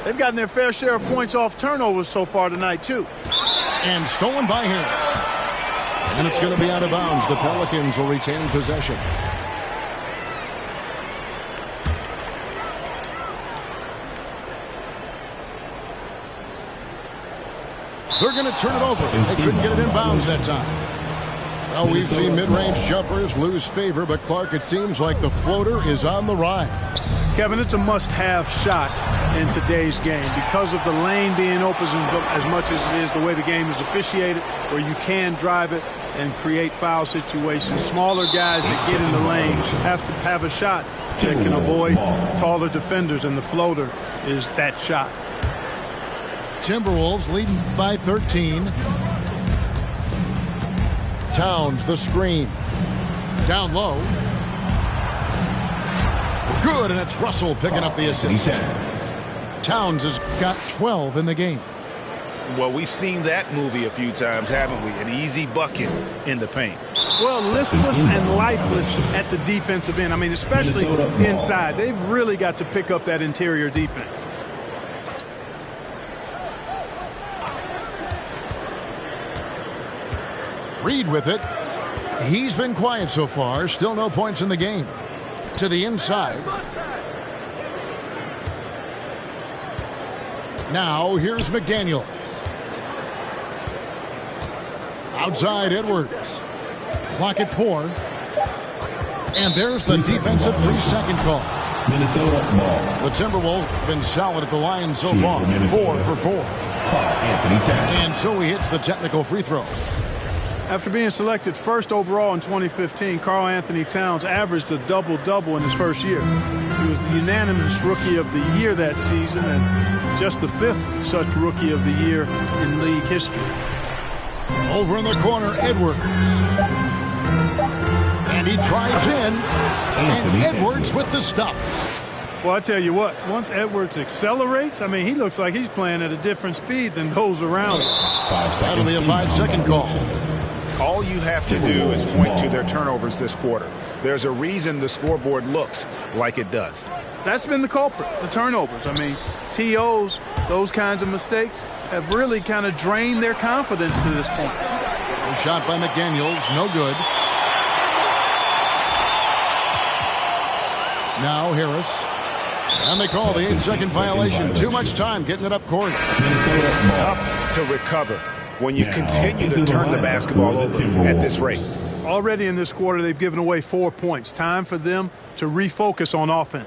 They've gotten their fair share of points off turnovers so far tonight, too. And stolen by Harris. And it's going to be out of bounds. The Pelicans will retain possession. They're going to turn it over. They couldn't get it in bounds that time. Well, we've seen mid-range jumpers lose favor, but Clark, it seems like the floater is on the rise. Kevin, it's a must-have shot in today's game because of the lane being open as much as it is, the way the game is officiated, where you can drive it and create foul situations. Smaller guys that get in the lane have to have a shot that can avoid taller defenders, and the floater is that shot. Timberwolves leading by 13. Towns, the screen. Down low. Good, and it's Russell picking up the assist. Towns has got 12 in the game. Well, we've seen that movie a few times, haven't we? An easy bucket in the paint. Well, listless and lifeless at the defensive end. I mean, especially inside. They've really got to pick up that interior defense. Reed with it. He's been quiet so far. Still no points in the game. To the inside. Now here's McDaniels. Outside Edwards. Clock at 4. And there's the defensive 3-second call. Minnesota ball. The Timberwolves have been solid at the line so far. 4 for 4. And so he hits the technical free throw. After being selected first overall in 2015, Karl Anthony Towns averaged a double-double in his first year. He was the unanimous Rookie of the Year that season and just the 5th such Rookie of the Year in league history. Over in the corner, Edwards. And he drives in. And Edwards with the stuff. Well, I tell you what, once Edwards accelerates, I mean, he looks like he's playing at a different speed than those around him. That'll be a 5-second call. All you have to do is point to their turnovers this quarter. There's a reason the scoreboard looks like it does. That's been the culprit, the turnovers. I mean, TOs, those kinds of mistakes, have really kind of drained their confidence to this point. A shot by McDaniels, no good. Now Harris. And they call the 8-second violation. Too much time getting it up court. Tough to recover when you continue to turn the basketball over at this rate. Already in this quarter, they've given away 4 points. Time for them to refocus on offense.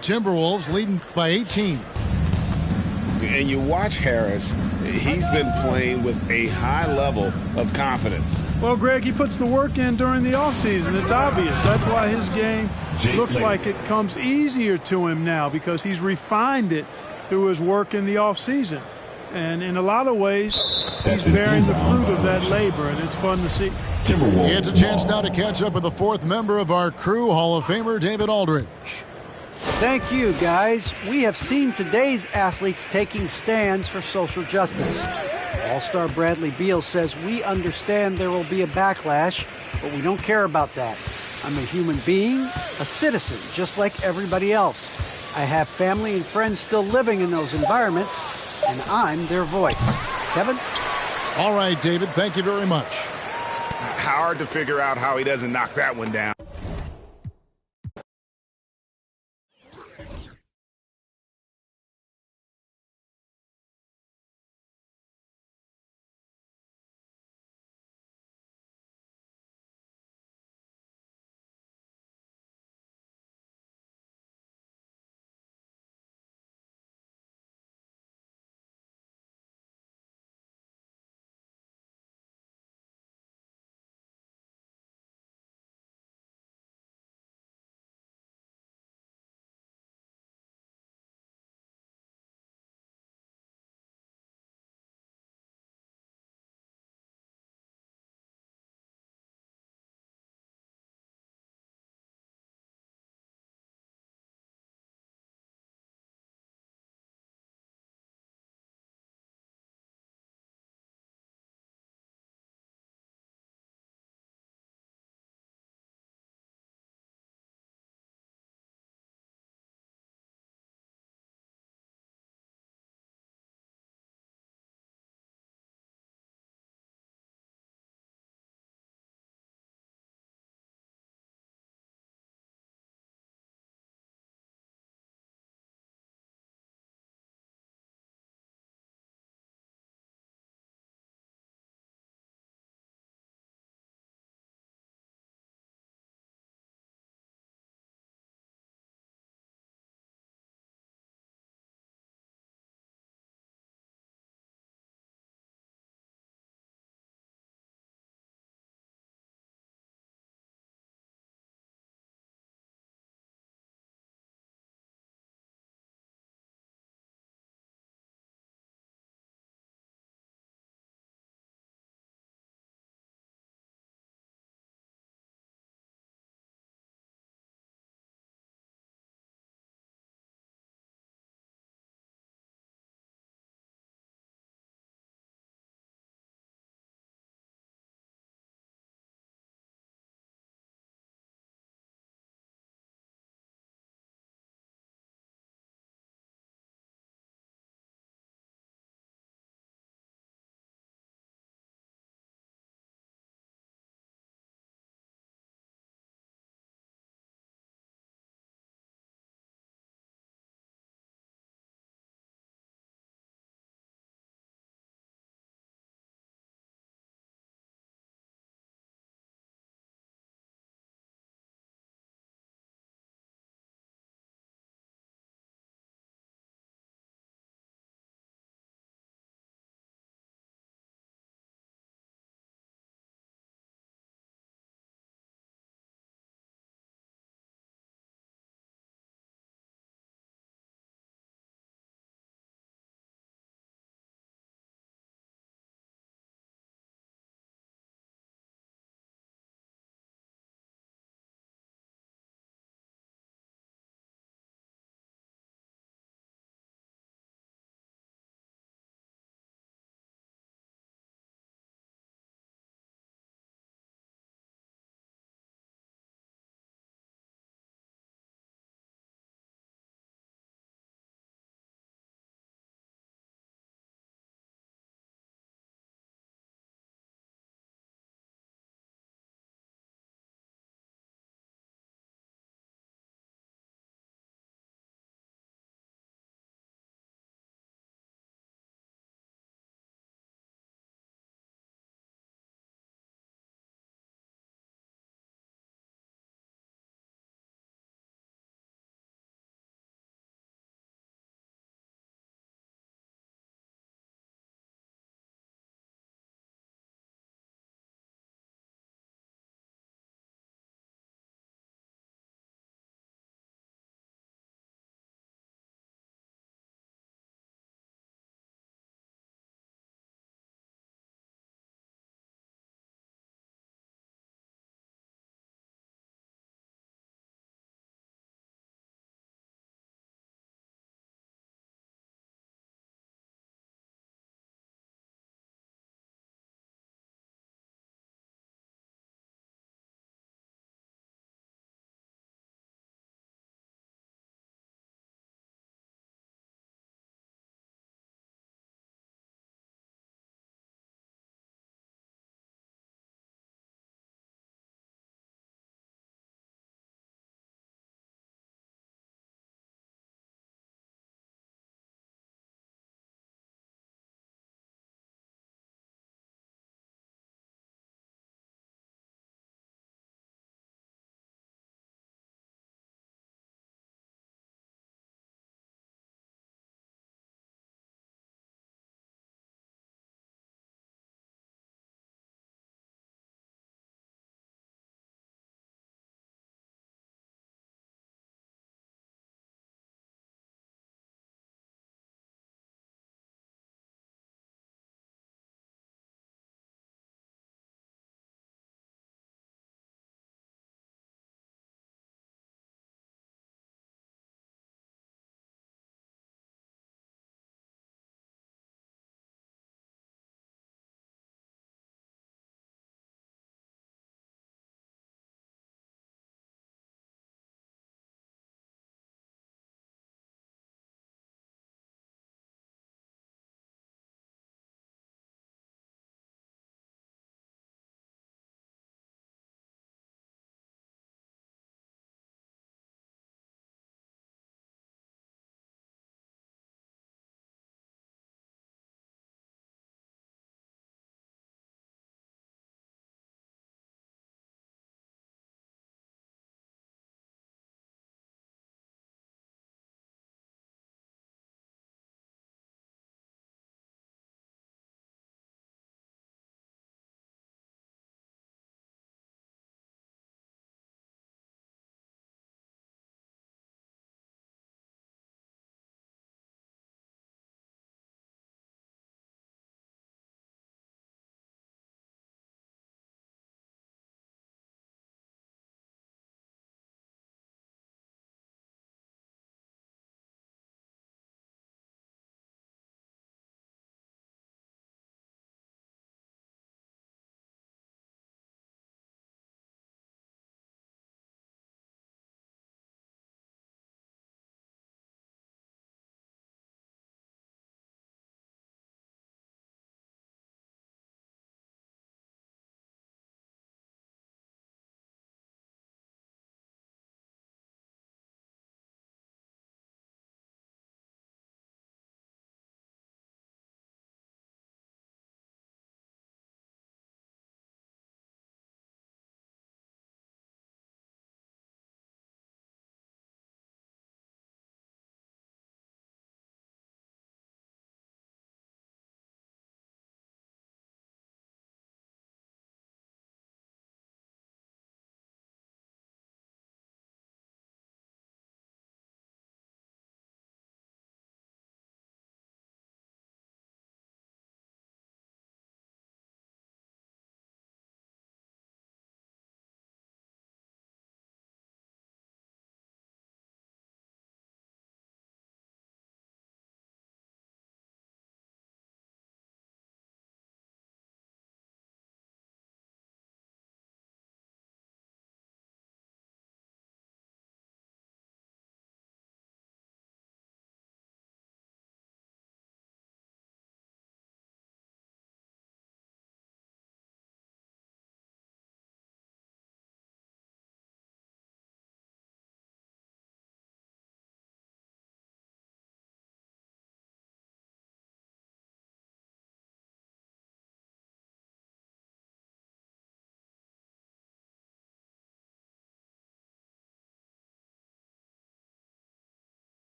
Timberwolves leading by 18. And you watch Harris, he's been playing with a high level of confidence. Well, Greg, he puts the work in during the offseason. It's obvious. That's why his game looks like it comes easier to him now, because he's refined it through his work in the offseason. And in a lot of ways, he's bearing the fruit of that labor, and it's fun to see. It's a chance now to catch up with the 4th member of our crew, Hall of Famer David Aldridge. Thank you, guys. We have seen today's athletes taking stands for social justice. All-Star Bradley Beal says, "We understand there will be a backlash, but we don't care about that. I'm a human being, a citizen, just like everybody else. I have family and friends still living in those environments, and I'm their voice." Kevin? All right, David, thank you very much. Hard to figure out how he doesn't knock that one down.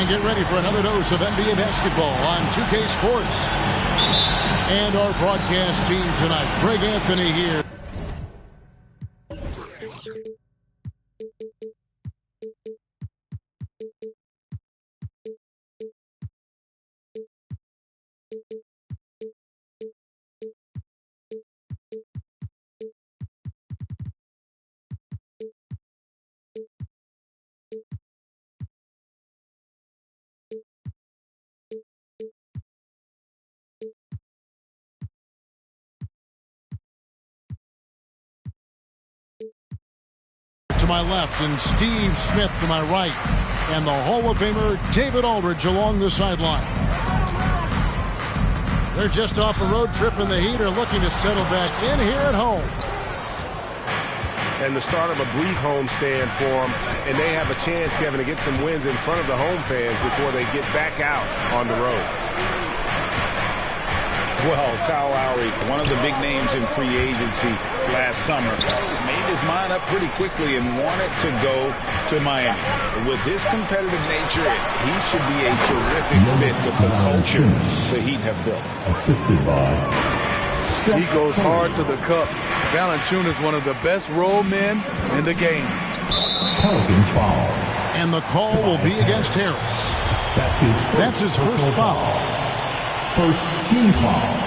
And get ready for another dose of NBA basketball on 2K Sports. And our broadcast team tonight, Greg Anthony here. To my left and Steve Smith to my right, and the Hall of Famer David Aldridge along the sideline. They're just off a road trip in the heat, are looking to settle back in here at home. And the start of a brief homestand for them, and they have a chance, Kevin, to get some wins in front of the home fans before they get back out on the road. Well, Kyle Lowry, one of the big names in free agency last summer, made his mind up pretty quickly and wanted to go to Miami. With his competitive nature, he should be a terrific fit with the culture the Heat have built. Assisted by... He goes hard to the cup. Valanciunas is one of the best roll men in the game. Pelicans foul. And the call will be against Harris. That's his first foul. First team foul.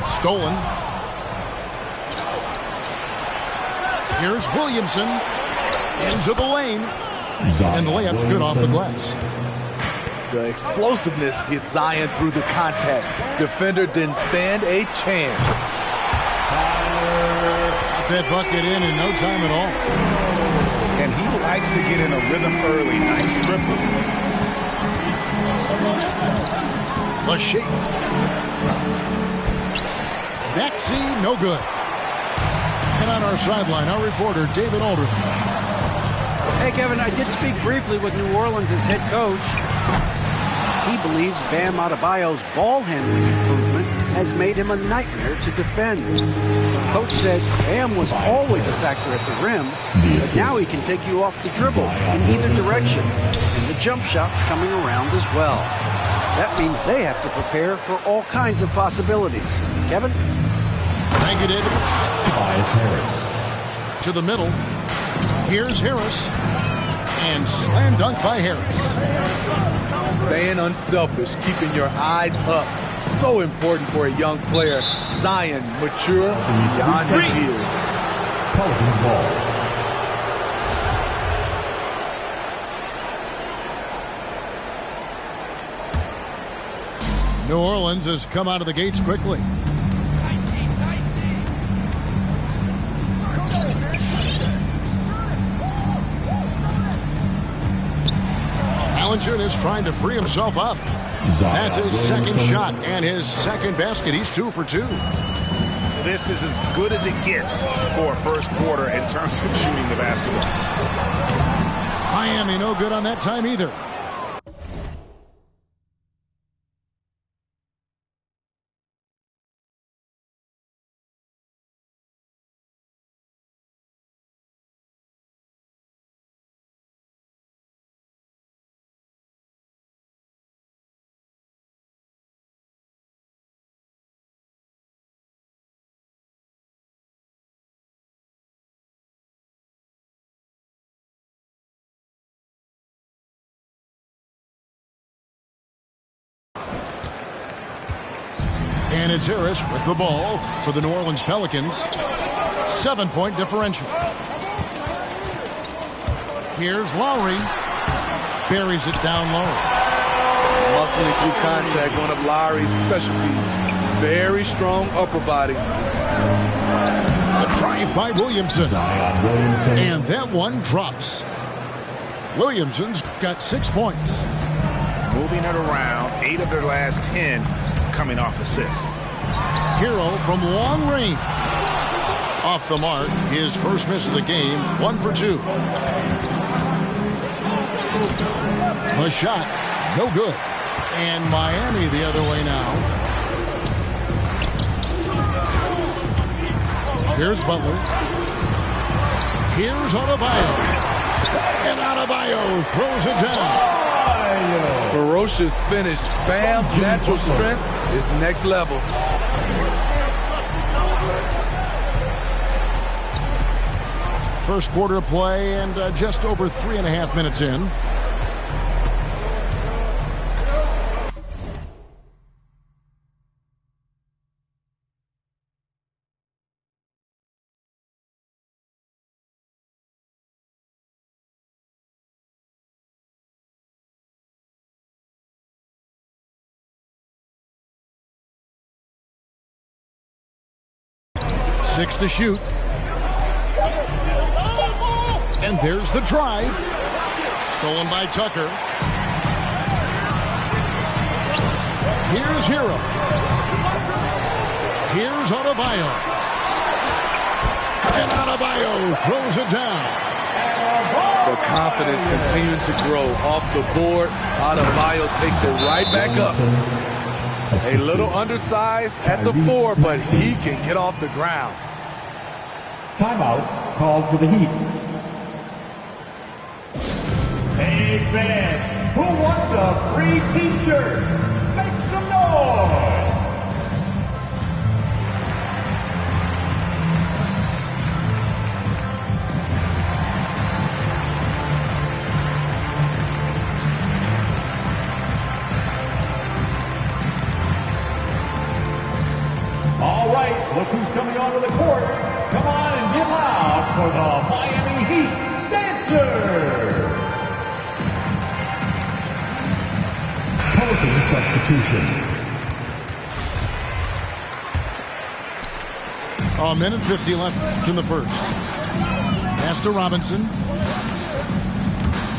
Stolen. Here's Williamson into the lane. And the layup's good off the glass. The explosiveness gets Zion through the contact. Defender didn't stand a chance. Got that bucket in no time at all. And he likes to get in a rhythm early. Nice triple. A shake. Maxey, no good. And on our sideline, our reporter, David Aldridge. Hey, Kevin, I did speak briefly with New Orleans' head coach. He believes Bam Adebayo's ball handling improvement has made him a nightmare to defend. Coach said Bam was always a factor at the rim, but now he can take you off the dribble in either direction, and the jump shot's coming around as well. That means they have to prepare for all kinds of possibilities. Kevin? Thank you, David. Tobias Harris. To the middle. Here's Harris. And slam dunk by Harris. Staying unselfish, keeping your eyes up. So important for a young player. Zion, mature beyond his years. Pelicans ball. New Orleans has come out of the gates quickly. Valanciunas trying to free himself up. That's his second shot and his second basket. He's 2 for 2. This is as good as it gets for a first quarter in terms of shooting the basketball. Miami no good on that time either. And it's Harris with the ball for the New Orleans Pelicans. 7-point differential. Here's Lowry. Buries it down low. Muscling through contact, one of Lowry's specialties. Very strong upper body. A drive by Williamson. And that one drops. Williamson's got 6 points. Moving it around, 8 of their last 10 coming off assists. Hero from long range. Off the mark, his first miss of the game, 1 for 2. A shot, no good. And Miami the other way now. Here's Butler. Here's Adebayo. And Adebayo throws it down. Ferocious finish. Bam's natural strength is next level. First quarter of play and just over 3.5 minutes in. Six to shoot. And there's the drive. Stolen by Tucker. Here's Hero. Here's Adebayo. And Adebayo throws it down. The confidence continuing to grow off the board. Adebayo takes it right back up. A little undersized at the 4, but he can get off the ground. Timeout called for the Heat. Hey fans, who wants a free t-shirt? Make some noise! All right, look who's coming onto the court. Come on and get loud for the Miami Heat Dancer. Pelican substitution. A minute 50 left in the first. Pass to Robinson.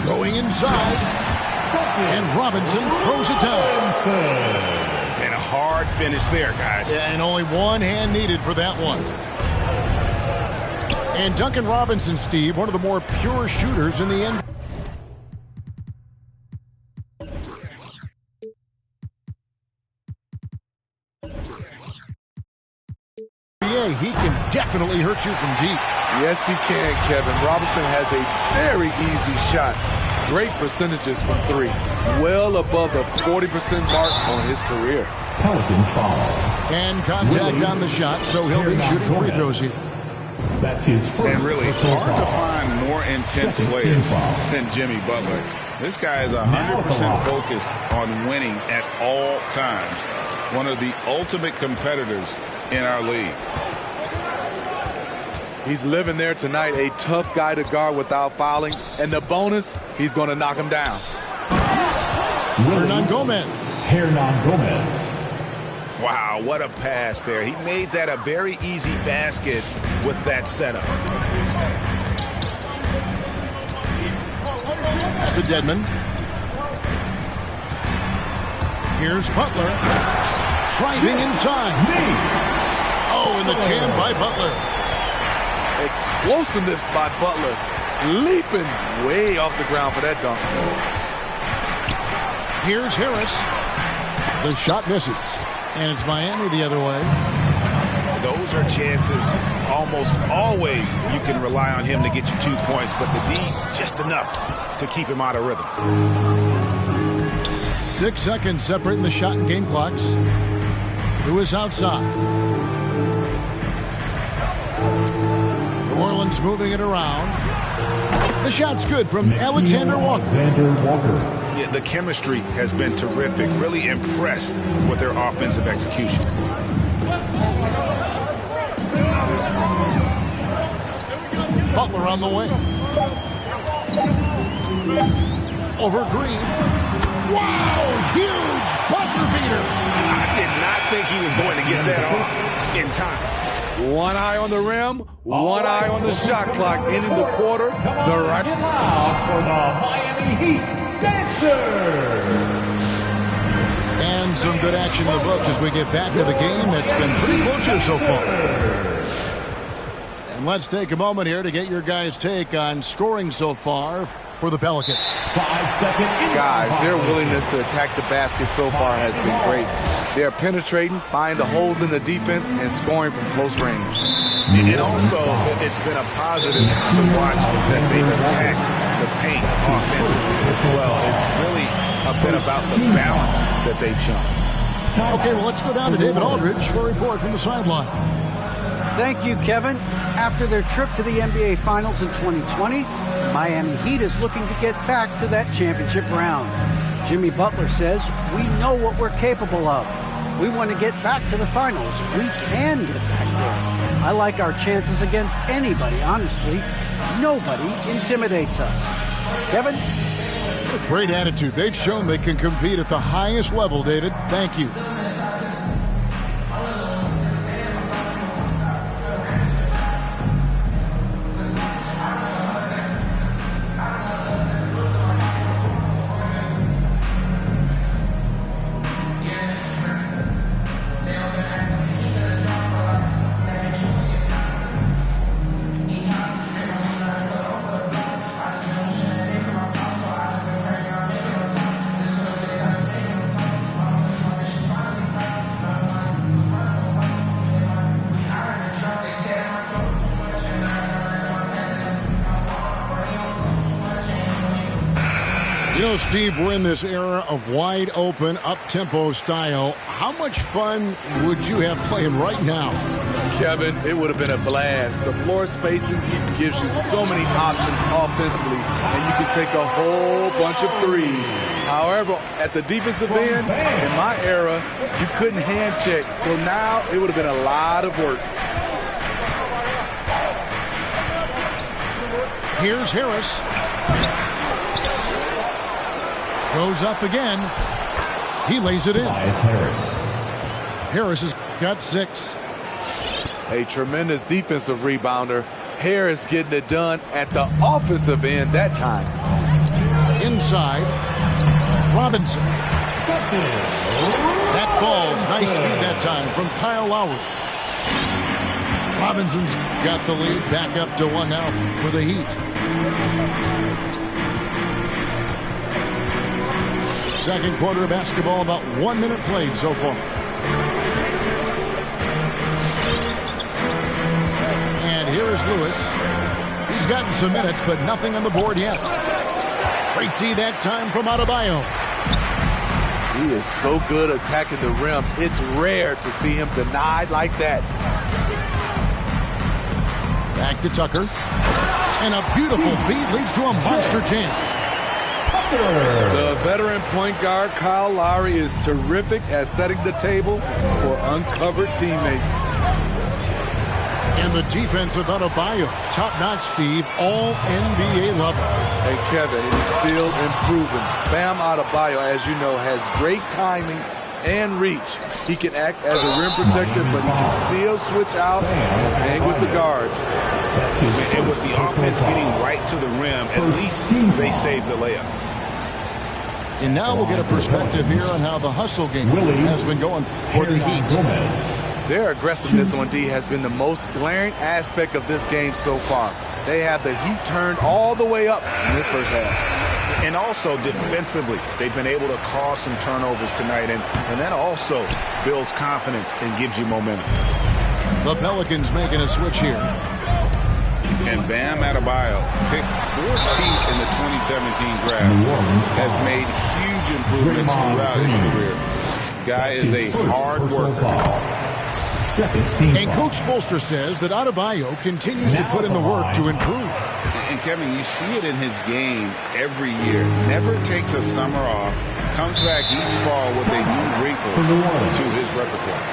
Going inside. And Robinson throws it down. And a hard finish there, guys. And only one hand needed for that one. And Duncan Robinson, Steve, one of the more pure shooters in the NBA. He can definitely hurt you from deep. Yes, he can, Kevin. Robinson has a very easy shot. Great percentages from 3. Well above the 40% mark on his career. Pelicans foul. And contact on the shot, so he'll be shooting free throws here. That's his first. And really hard to find more intense players than Jimmy Butler. This guy is 100% focused on winning at all times. One of the ultimate competitors in our league. He's living there tonight, a tough guy to guard without fouling. And the bonus, he's going to knock him down. Hernan Gomez. Hernan Gomez. Wow, what a pass there. He made that a very easy basket with that setup. It's to Dedmon. Here's Butler. Driving inside. Oh, and the jam by Butler. Explosiveness by Butler. Leaping way off the ground for that dunk. Here's Harris. The shot misses. And it's Miami the other way. Those are chances almost always you can rely on him to get you 2 points, but the D just enough to keep him out of rhythm. 6 seconds separating the shot and game clocks. Lewis outside. New Orleans moving it around. The shot's good from Alexander Walker. Yeah, the chemistry has been terrific. Really impressed with their offensive execution. Butler on the wing. Over Green. Wow, huge buzzer beater. I did not think he was going to get that off in time. One eye on the rim, one eye on the shot clock, ending the quarter. The right for the Miami Heat Dancer. And some good action in the books as we get back to the game that's been pretty close here so far. And let's take a moment here to get your guys' take on scoring so far for the Pelicans. 5 seconds. Guys, their willingness to attack the basket so far has been great. They're penetrating, finding the holes in the defense, and scoring from close range. And also, it's been a positive to watch that they've attacked the paint offensively as well. It's really been about the balance that they've shown. Okay, well, let's go down to David Aldridge for a report from the sideline. Thank you, Kevin. After their trip to the NBA Finals in 2020, the Miami Heat is looking to get back to that championship round. Jimmy Butler says, "We know what we're capable of. We want to get back to the finals. We can get back there. I like our chances against anybody, honestly. Nobody intimidates us." Kevin? Great attitude. They've shown they can compete at the highest level, David. Thank you. Steve, we're in this era of wide open, up-tempo style. How much fun would you have playing right now? Kevin, it would have been a blast. The floor spacing gives you so many options offensively, and you can take a whole bunch of threes. However, at the defensive end, in my era, you couldn't hand check. So now it would have been a lot of work. Here's Harris. Goes up again. He lays it in. Harris has got 6. A tremendous defensive rebounder. Harris getting it done at the offensive end that time. Inside. Robinson. That falls. Nice speed that time from Kyle Lowry. Robinson's got the lead back up to 1 now for the Heat. Second quarter of basketball, about 1 minute played so far. And here is Lewis. He's gotten some minutes, but nothing on the board yet. Great D that time from Adebayo. He is so good attacking the rim. It's rare to see him denied like that. Back to Tucker. And a beautiful feed leads to a monster chance. The veteran point guard, Kyle Lowry, is terrific at setting the table for uncovered teammates. And the defense of Adebayo, top-notch, Steve, all NBA level. Hey, Kevin, he's still improving. Bam Adebayo, as you know, has great timing and reach. He can act as a rim protector, but he can still switch out and hang with the guards. And with the offense getting right to the rim, at least they saved the layup. And now we'll get a perspective here on how the hustle game has been going for the Heat. Their aggressiveness on D has been the most glaring aspect of this game so far. They have the heat turned all the way up in this first half. And also defensively, they've been able to cause some turnovers tonight, and that also builds confidence and gives you momentum. The Pelicans making a switch here. And Bam Adebayo, picked 14th in the 2017 draft, has made huge improvements throughout his career. Guy is a hard worker. And Coach Spoelstra says that Adebayo continues to put in the work to improve. And Kevin, you see it in his game every year. Never takes a summer off. Comes back each fall with a new wrinkle to his repertoire.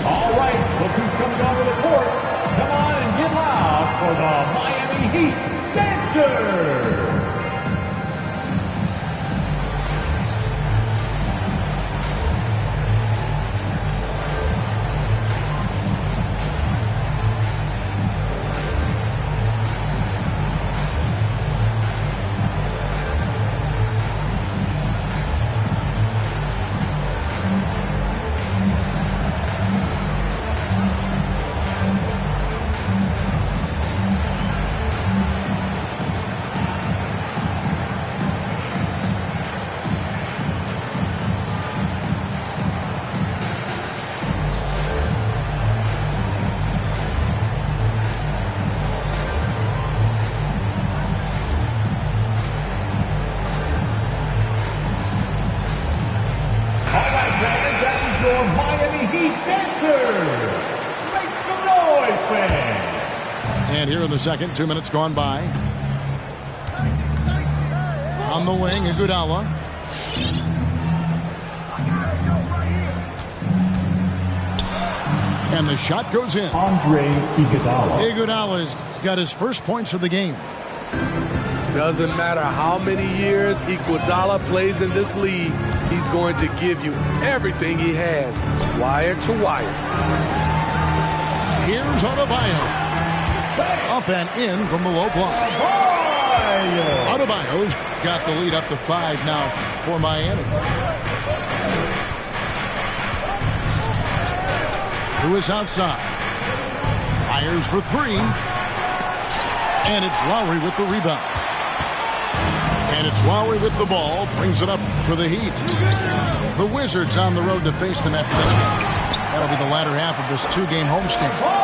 All right, look who's coming onto the court. Come on and get loud for the Miami Heat Dancer. And here in the second, 2 minutes gone by. On the wing, Iguodala. And the shot goes in. Andre Iguodala. Iguodala's got his first points of the game. Doesn't matter how many years Iguodala plays in this league, he's going to give you everything he has, wire to wire. Here's Adebayo. Up and in from the low block. Adebayo's got the lead up to 5 now for Miami. Who is outside? Fires for 3. And it's Lowry with the rebound. And it's Lowry with the ball. Brings it up for the Heat. The Wizards on the road to face them after this game. That'll be the latter half of this 2-game homestand.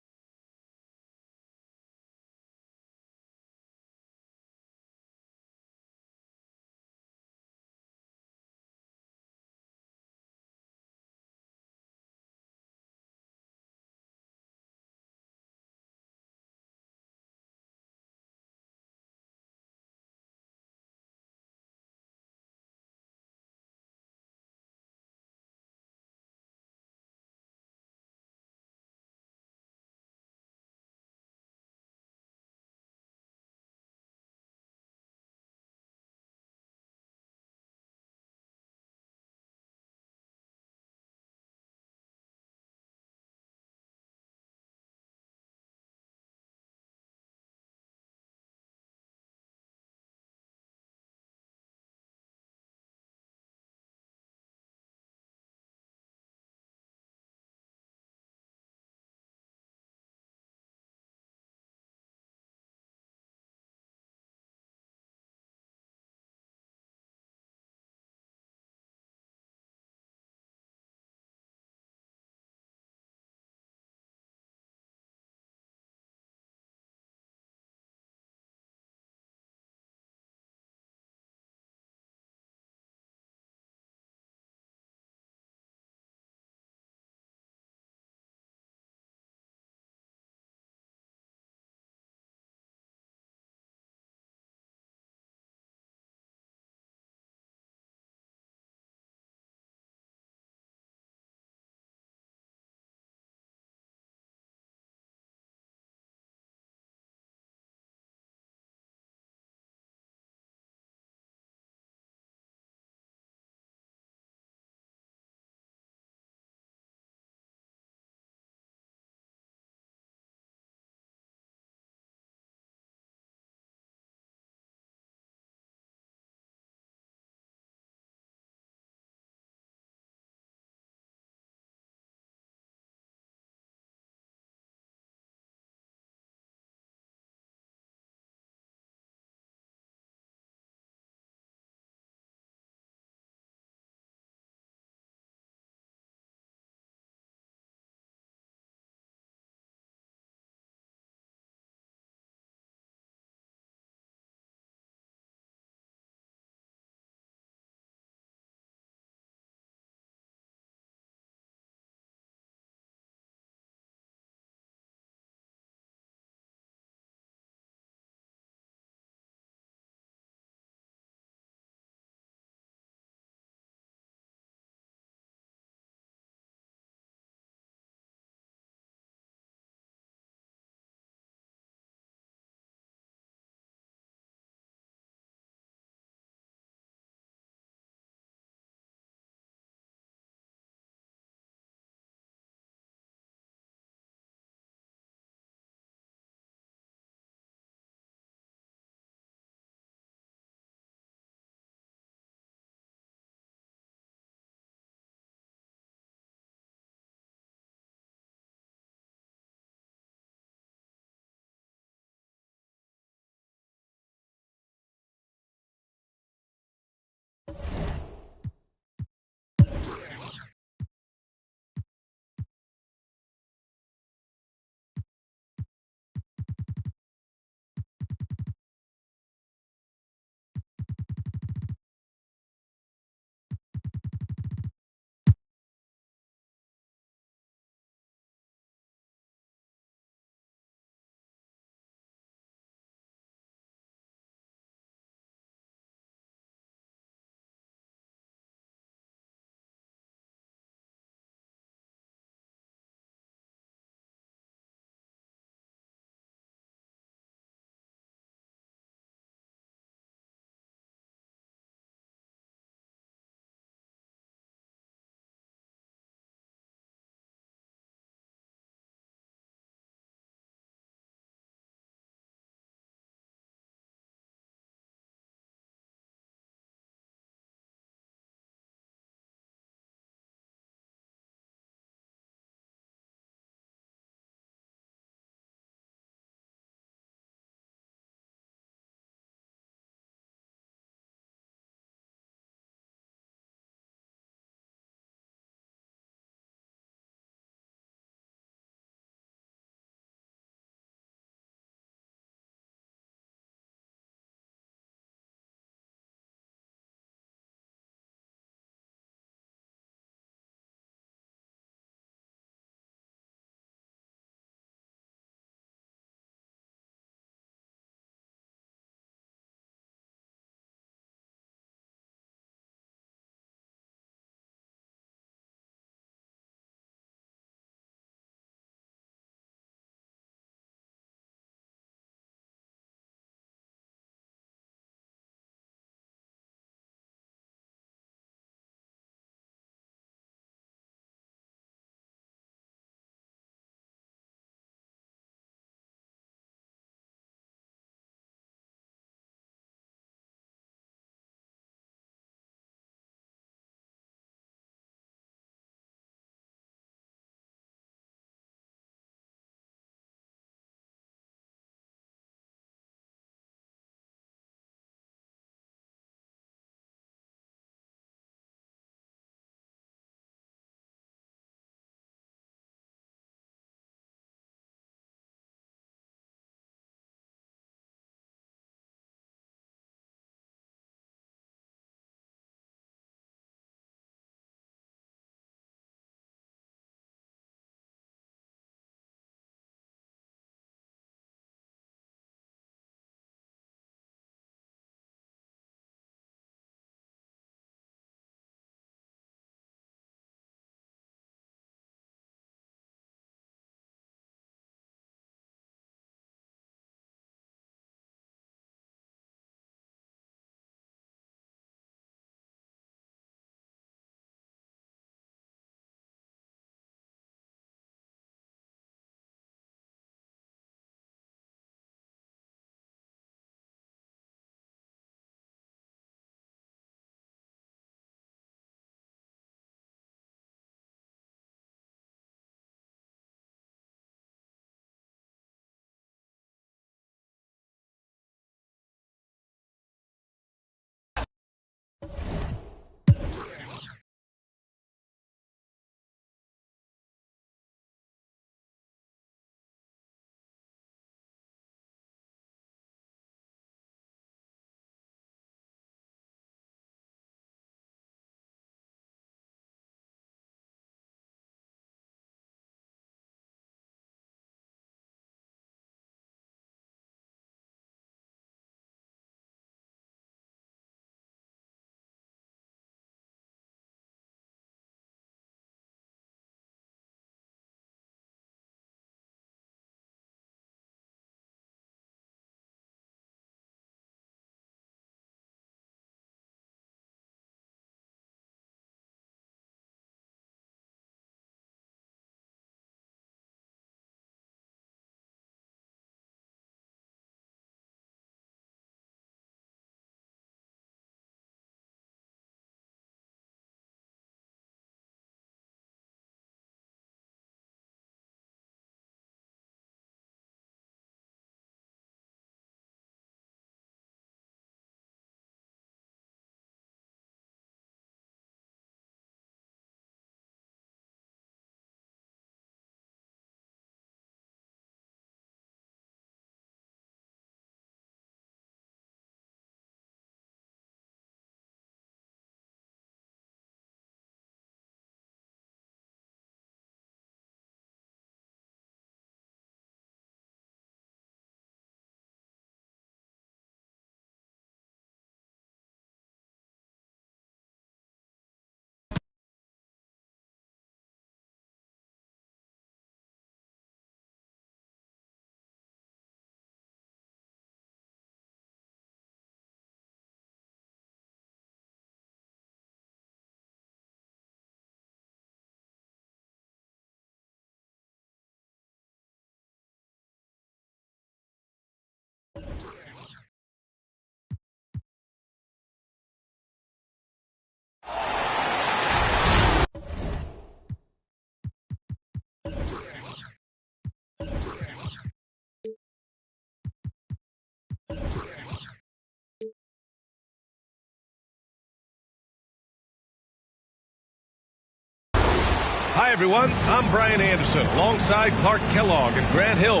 everyone, I'm Brian Anderson alongside Clark Kellogg and Grant Hill.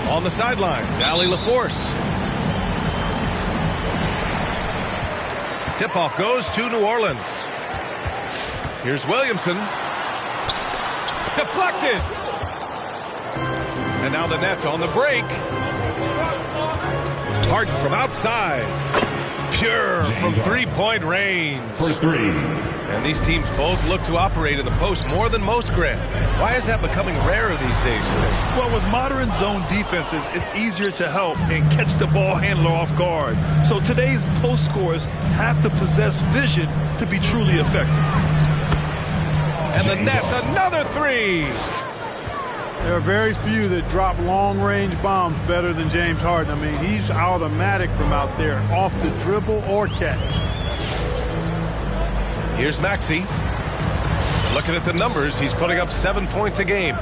On the sidelines, Allie LaForce. Tip-off goes to New Orleans. Here's Williamson. Deflected. And now the Nets on the break. Harden from outside. Pure from three-point range. For three. And these teams both look to operate in the post more than most, Grant. Why is that becoming rarer these days? Well, with modern zone defenses, it's easier to help and catch the ball handler off guard. So today's post scorers have to possess vision to be truly effective. And the Nets, another three. There are very few that drop long-range bombs better than James Harden. I mean, he's automatic from out there, off the dribble or catch. Here's Maxey. Looking at the numbers, he's putting up 7 points a game.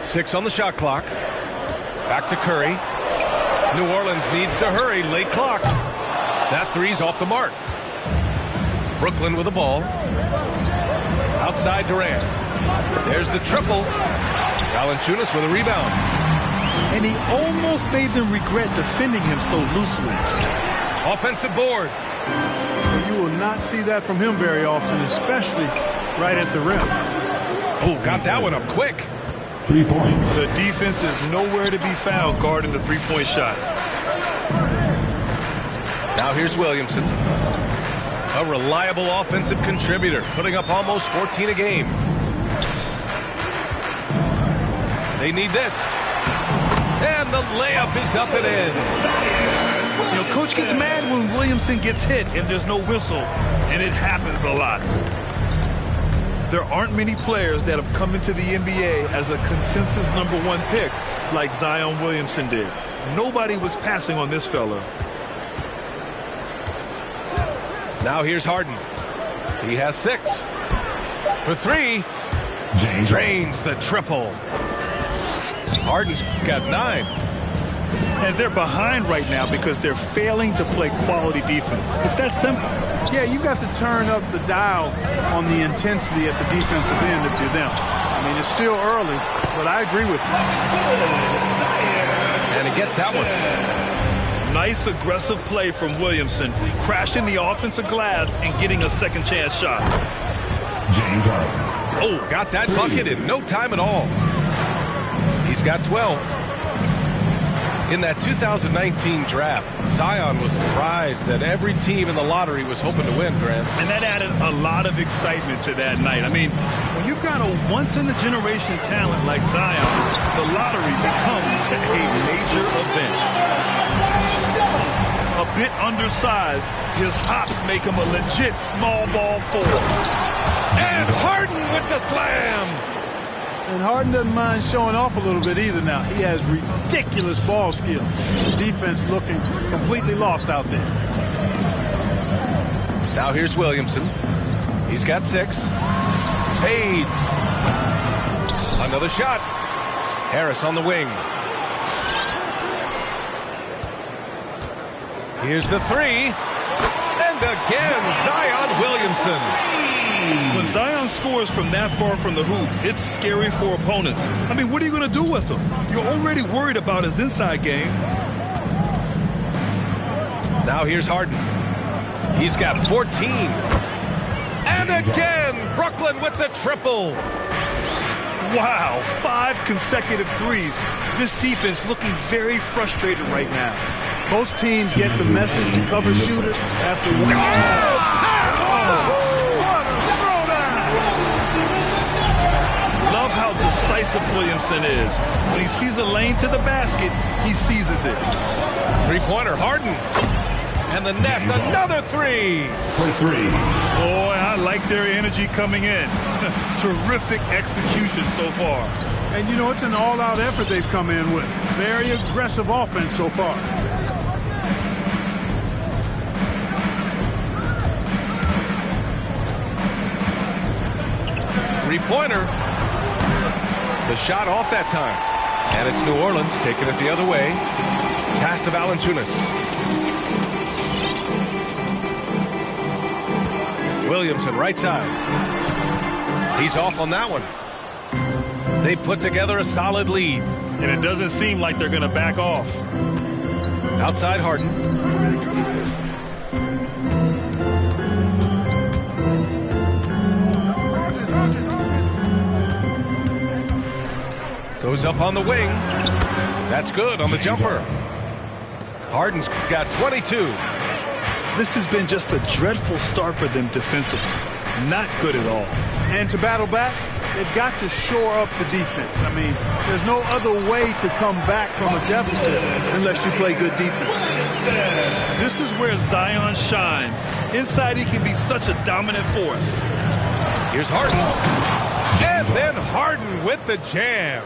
6 on the shot clock. Back to Curry. New Orleans needs to hurry. Late clock. That three's off the mark. Brooklyn with the ball. Outside Durant. There's the triple. Valanciunas with a rebound. And he almost made them regret defending him so loosely. Offensive board. You will not see that from him very often, especially right at the rim. Oh, got that one up quick. 3 points. The defense is nowhere to be found guarding the three-point shot. Now here's Williamson. A reliable offensive contributor, putting up almost 14 a game. They need this. And the layup is up and in. You know, coach gets mad when Williamson gets hit and there's no whistle, and it happens a lot. There aren't many players that have come into the NBA as a consensus #1 pick like Zion Williamson did. Nobody was passing on this fella. Now here's Harden. He has 6. For 3. James drains the triple. Harden's got 9. And they're behind right now because they're failing to play quality defense. It's that simple. Yeah, you've got to turn up the dial on the intensity at the defensive end if you're them. I mean, it's still early, but I agree with you. And he gets that one. Nice aggressive play from Williamson, crashing the offensive glass and getting a second chance shot. James Harden. Oh, got that bucket in no time at all. He's got 12. In that 2019 draft, Zion was a prize that every team in the lottery was hoping to win, Grant. And that added a lot of excitement to that night. I mean, when you've got a once-in-a-generation talent like Zion, the lottery becomes a major event. A bit undersized, his hops make him a legit small ball forward. And Harden with the slam! And Harden doesn't mind showing off a little bit either now. He has ridiculous ball skills. The defense looking completely lost out there. Now here's Williamson. He's got 6. Fades. Another shot. Harris on the wing. Here's the 3. And again, Zion Williamson. When Zion scores from that far from the hoop, it's scary for opponents. I mean, what are you going to do with him? You're already worried about his inside game. Now here's Harden. He's got 14. And again, Brooklyn with the triple. Wow, 5 consecutive threes. This defense looking very frustrated right now. Both teams get the message to cover shooters after one. Love how decisive Williamson is. When he sees a lane to the basket, he seizes it. Three-pointer, Harden. And the Nets, another 3. For 3. Boy, I like their energy coming in. Terrific execution so far. And, you know, it's an all-out effort they've come in with. Very aggressive offense so far. Three-pointer. The shot off that time. And it's New Orleans taking it the other way. Pass to Valanciunas. Williamson, right side. He's off on that one. They put together a solid lead. And it doesn't seem like they're going to back off. Outside Harden. Goes up on the wing. That's good on the jumper. Harden's got 22. This has been just a dreadful start for them defensively. Not good at all. And to battle back, they've got to shore up the defense. I mean, there's no other way to come back from a deficit unless you play good defense. This is where Zion shines. Inside, he can be such a dominant force. Here's Harden. And then Harden with the jam.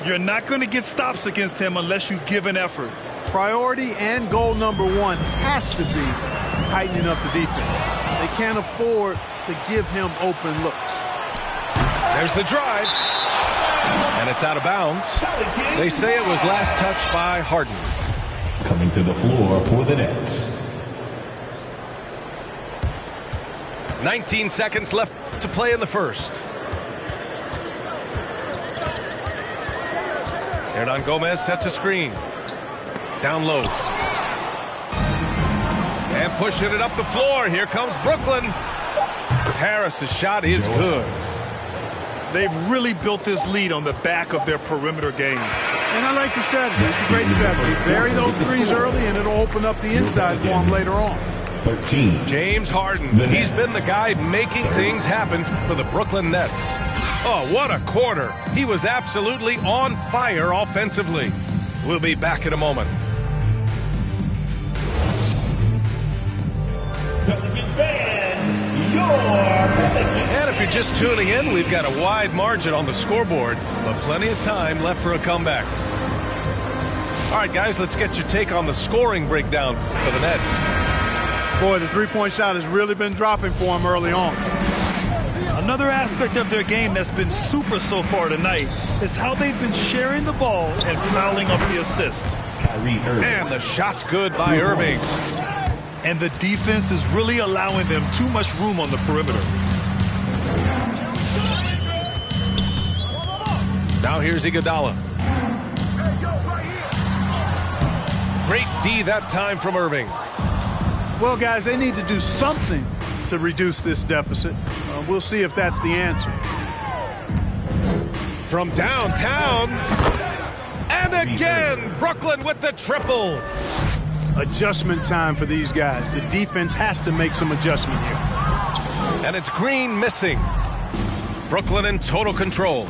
You're not going to get stops against him unless you give an effort. Priority and goal number one has to be tightening up the defense. They can't afford to give him open looks. There's the drive. And it's out of bounds. They say it was last touched by Harden. Coming to the floor for the Nets. 19 seconds left to play in the first. Hernangomez sets a screen. Down low. And pushing it up the floor. Here comes Brooklyn. Harris's shot is good. They've really built this lead on the back of their perimeter game. And I like the strategy. It's a great strategy. Bury those threes early, and it'll open up the inside for him later on. 13. James Harden. He's been the guy making things happen for the Brooklyn Nets. Oh, what a quarter. He was absolutely on fire offensively. We'll be back in a moment. And if you're just tuning in, we've got a wide margin on the scoreboard, but plenty of time left for a comeback. All right, guys, let's get your take on the scoring breakdown for the Nets. Boy, the three-point shot has really been dropping for him early on. Another aspect of their game that's been super so far tonight is how they've been sharing the ball and piling up the assist. And the shot's good by Irving. And the defense is really allowing them too much room on the perimeter. Now here's Iguodala. Great D that time from Irving. Well, guys, they need to do something to reduce this deficit. We'll see if that's the answer. From downtown. And again, Brooklyn with the triple. Adjustment time for these guys. The defense has to make some adjustment here. And it's Green missing. Brooklyn in total control.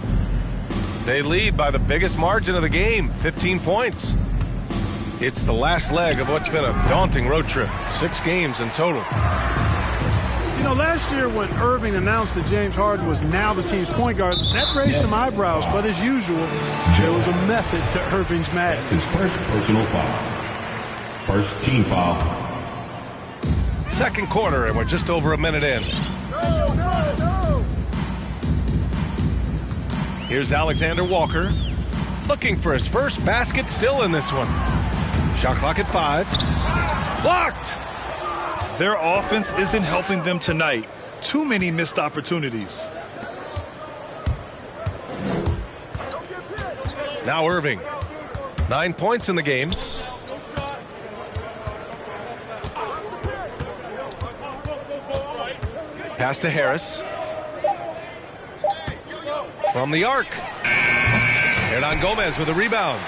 They lead by the biggest margin of the game, 15 points. It's the last leg of what's been a daunting road trip. 6 games in total. You know, last year when Irving announced that James Harden was now the team's point guard, that raised some eyebrows. But as usual, there was a method to Irving's madness. His first personal foul. First team foul. Second quarter, and we're just over a minute in. Here's Alexander Walker, looking for his first basket, still in this one. Shot clock at 5. Blocked! Their offense isn't helping them tonight. Too many missed opportunities. Now Irving. 9 points in the game. Pass to Harris. From the arc. Hernangomez with a rebound.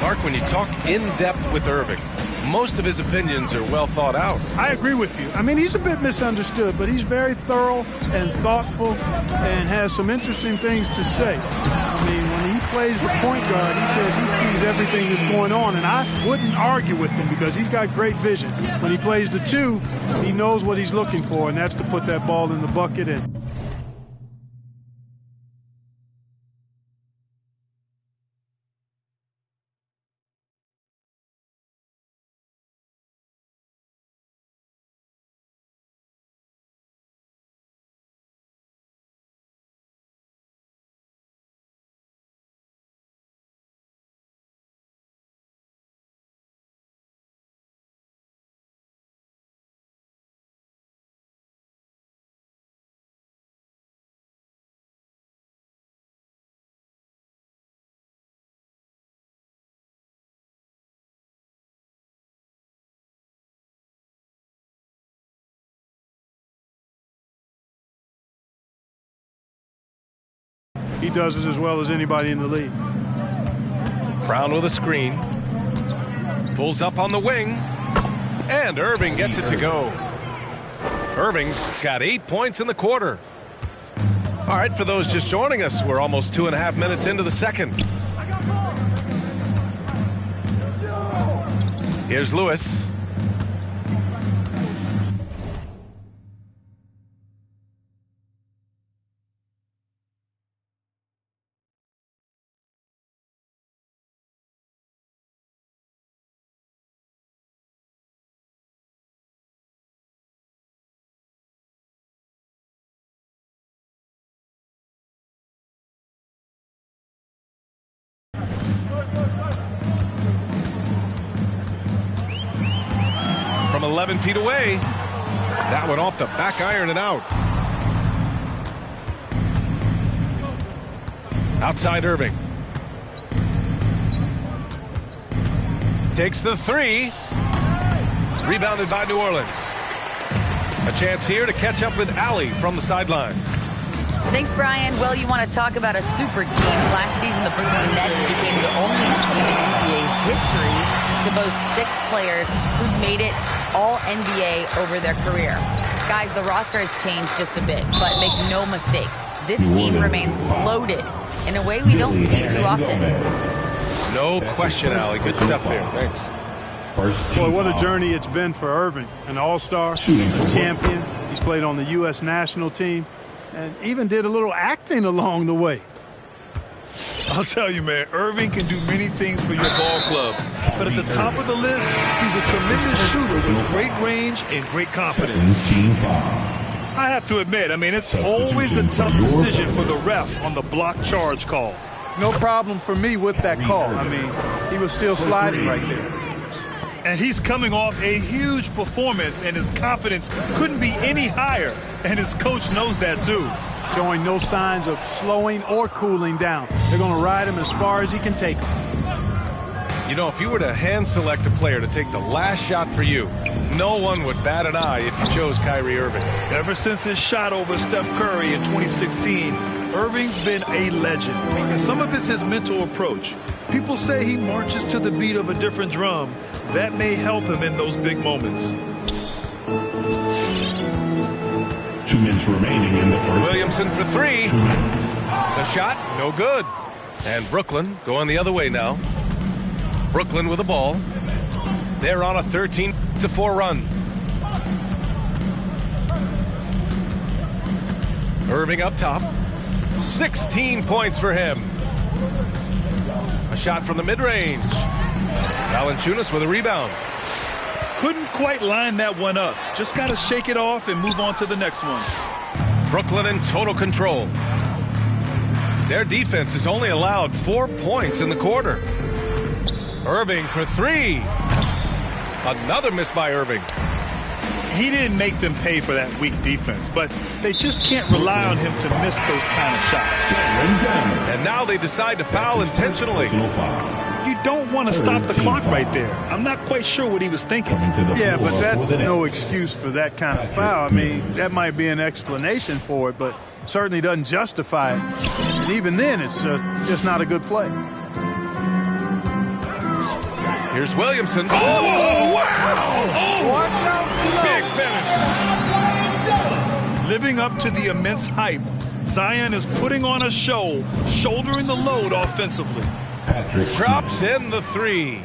Mark, when you talk in depth with Irving, most of his opinions are well thought out. I agree with you. I mean, he's a bit misunderstood, but he's very thorough and thoughtful and has some interesting things to say. I mean, when he plays the point guard, he says he sees everything that's going on, and I wouldn't argue with him because he's got great vision. When he plays the 2, he knows what he's looking for, and that's to put that ball in the bucket and he does it as well as anybody in the league. Brown with a screen. Pulls up on the wing. And Irving gets it to go. Irving's got 8 points in the quarter. All right, for those just joining us, we're almost 2.5 minutes into the second. Here's Lewis. From 11 feet away. That one off the back iron and out. Outside Irving. Takes the three. Rebounded by New Orleans. A chance here to catch up with Allie from the sideline. Thanks, Brian. Well, you want to talk about a super team. Last season, the Brooklyn Nets became the only team in NBA history to boast 6 players who made it all NBA over their career. Guys, the roster has changed just a bit, but make no mistake, this team remains loaded in a way we don't see too often. No question, Allie. Good stuff there. Thanks. Boy, what a journey it's been for Irving. An all-star, a champion. He's played on the U.S. national team and even did a little acting along the way. I'll tell you, man, Irving can do many things for your ball club. But at the top of the list, he's a tremendous shooter with great range and great confidence. I have to admit, I mean, it's always a tough decision for the ref on the block charge call. No problem for me with that call. I mean, he was still sliding right there. And he's coming off a huge performance, and his confidence couldn't be any higher. And his coach knows that, too. Showing no signs of slowing or cooling down. They're going to ride him as far as he can take him. You know, if you were to hand select a player to take the last shot for you, no one would bat an eye if you chose Kyrie Irving. Ever since his shot over Steph Curry in 2016, Irving's been a legend. And some of it's his mental approach. People say he marches to the beat of a different drum. That may help him in those big moments. 2 minutes remaining in the first. Williamson for 3. The shot, no good. And Brooklyn going the other way now. Brooklyn with the ball. They're on a 13-4 run. Irving up top. 16 points for him. A shot from the mid-range. Valanciunas with a rebound. Couldn't quite line that one up. Just got to shake it off and move on to the next one. Brooklyn in total control. Their defense has only allowed 4 points in the quarter. Irving for 3. Another miss by Irving. He didn't make them pay for that weak defense, but they just can't rely on him to miss those kind of shots. And now they decide to foul intentionally. You don't want to stop the clock right there. I'm not quite sure what he was thinking. Yeah, but that's no excuse for that kind of foul. I mean, that might be an explanation for it, but certainly doesn't justify it. And even then, it's just not a good play. Here's Williamson. Oh, wow! Oh, watch out! Big finish. Living up to the immense hype, Zion is putting on a show, shouldering the load offensively. Drops in the 3.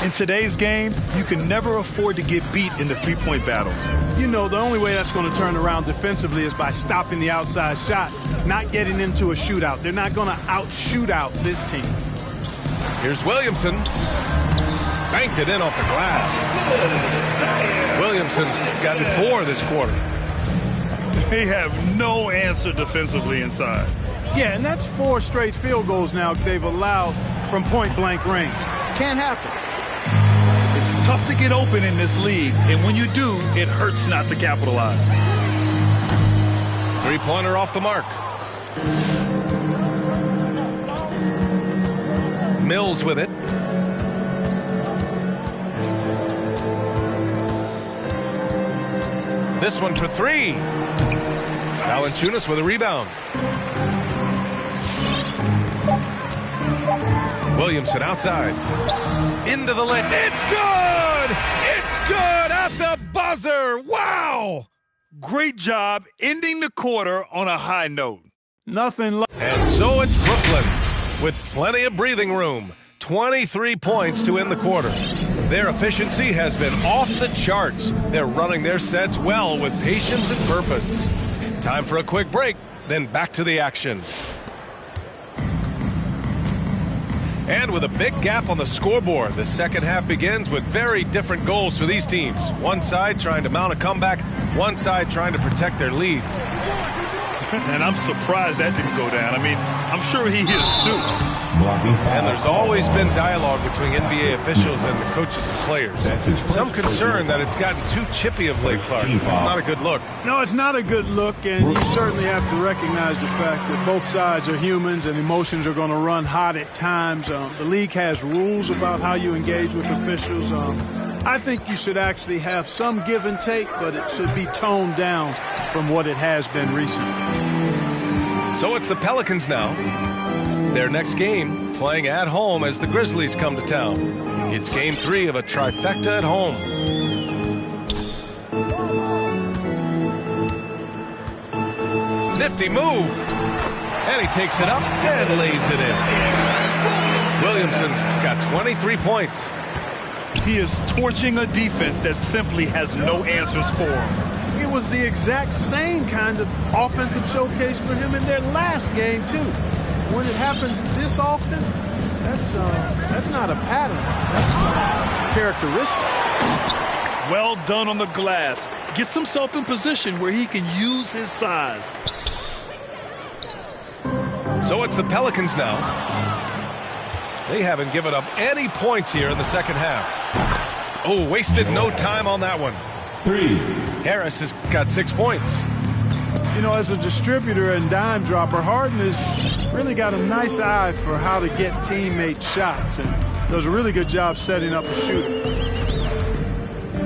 In today's game, you can never afford to get beat in the three-point battle. You know, the only way that's going to turn around defensively is by stopping the outside shot, not getting into a shootout. They're not going to out-shootout this team. Here's Williamson. Banked it in off the glass. Williamson's gotten 4 this quarter. They have no answer defensively inside. Yeah, and that's 4 straight field goals now they've allowed from point-blank range. Can't happen. It's tough to get open in this league, and when you do, it hurts not to capitalize. 3-pointer off the mark. Mills with it. This one for 3. Valanciunas with a rebound. Williamson outside. Into the lane. It's good! It's good at the buzzer! Wow! Great job ending the quarter on a high note. Nothing. And so it's Brooklyn with plenty of breathing room. 23 points to end the quarter. Their efficiency has been off the charts. They're running their sets well with patience and purpose. Time for a quick break, then back to the action. And with a big gap on the scoreboard, the second half begins with very different goals for these teams. One side trying to mount a comeback, one side trying to protect their lead. And I'm surprised that didn't go down. I mean, I'm sure he is too. And there's always been dialogue between NBA officials and the coaches and players. Some concern that it's gotten too chippy of late, Clark. It's not a good look. No, it's not a good look, and you certainly have to recognize the fact that both sides are humans and emotions are going to run hot at times. The league has rules about how you engage with officials. I think you should actually have some give and take, but it should be toned down from what it has been recently. So it's the Pelicans now. Their next game playing at home as the Grizzlies come to town. It's game 3 of a trifecta at home. Nifty move. And he takes it up and lays it in. Williamson's got 23 points. He is torching a defense that simply has no answers for him. It was the exact same kind of offensive showcase for him in their last game, too. When it happens this often, that's not a pattern. That's characteristic. Well done on the glass. Gets himself in position where he can use his size. So it's the Pelicans now. They haven't given up any points here in the second half. Oh, wasted no time on that one. 3. Harris has got 6 points. You know, as a distributor and dime dropper, Harden has really got a nice eye for how to get teammates shots, and does a really good job setting up a shooter.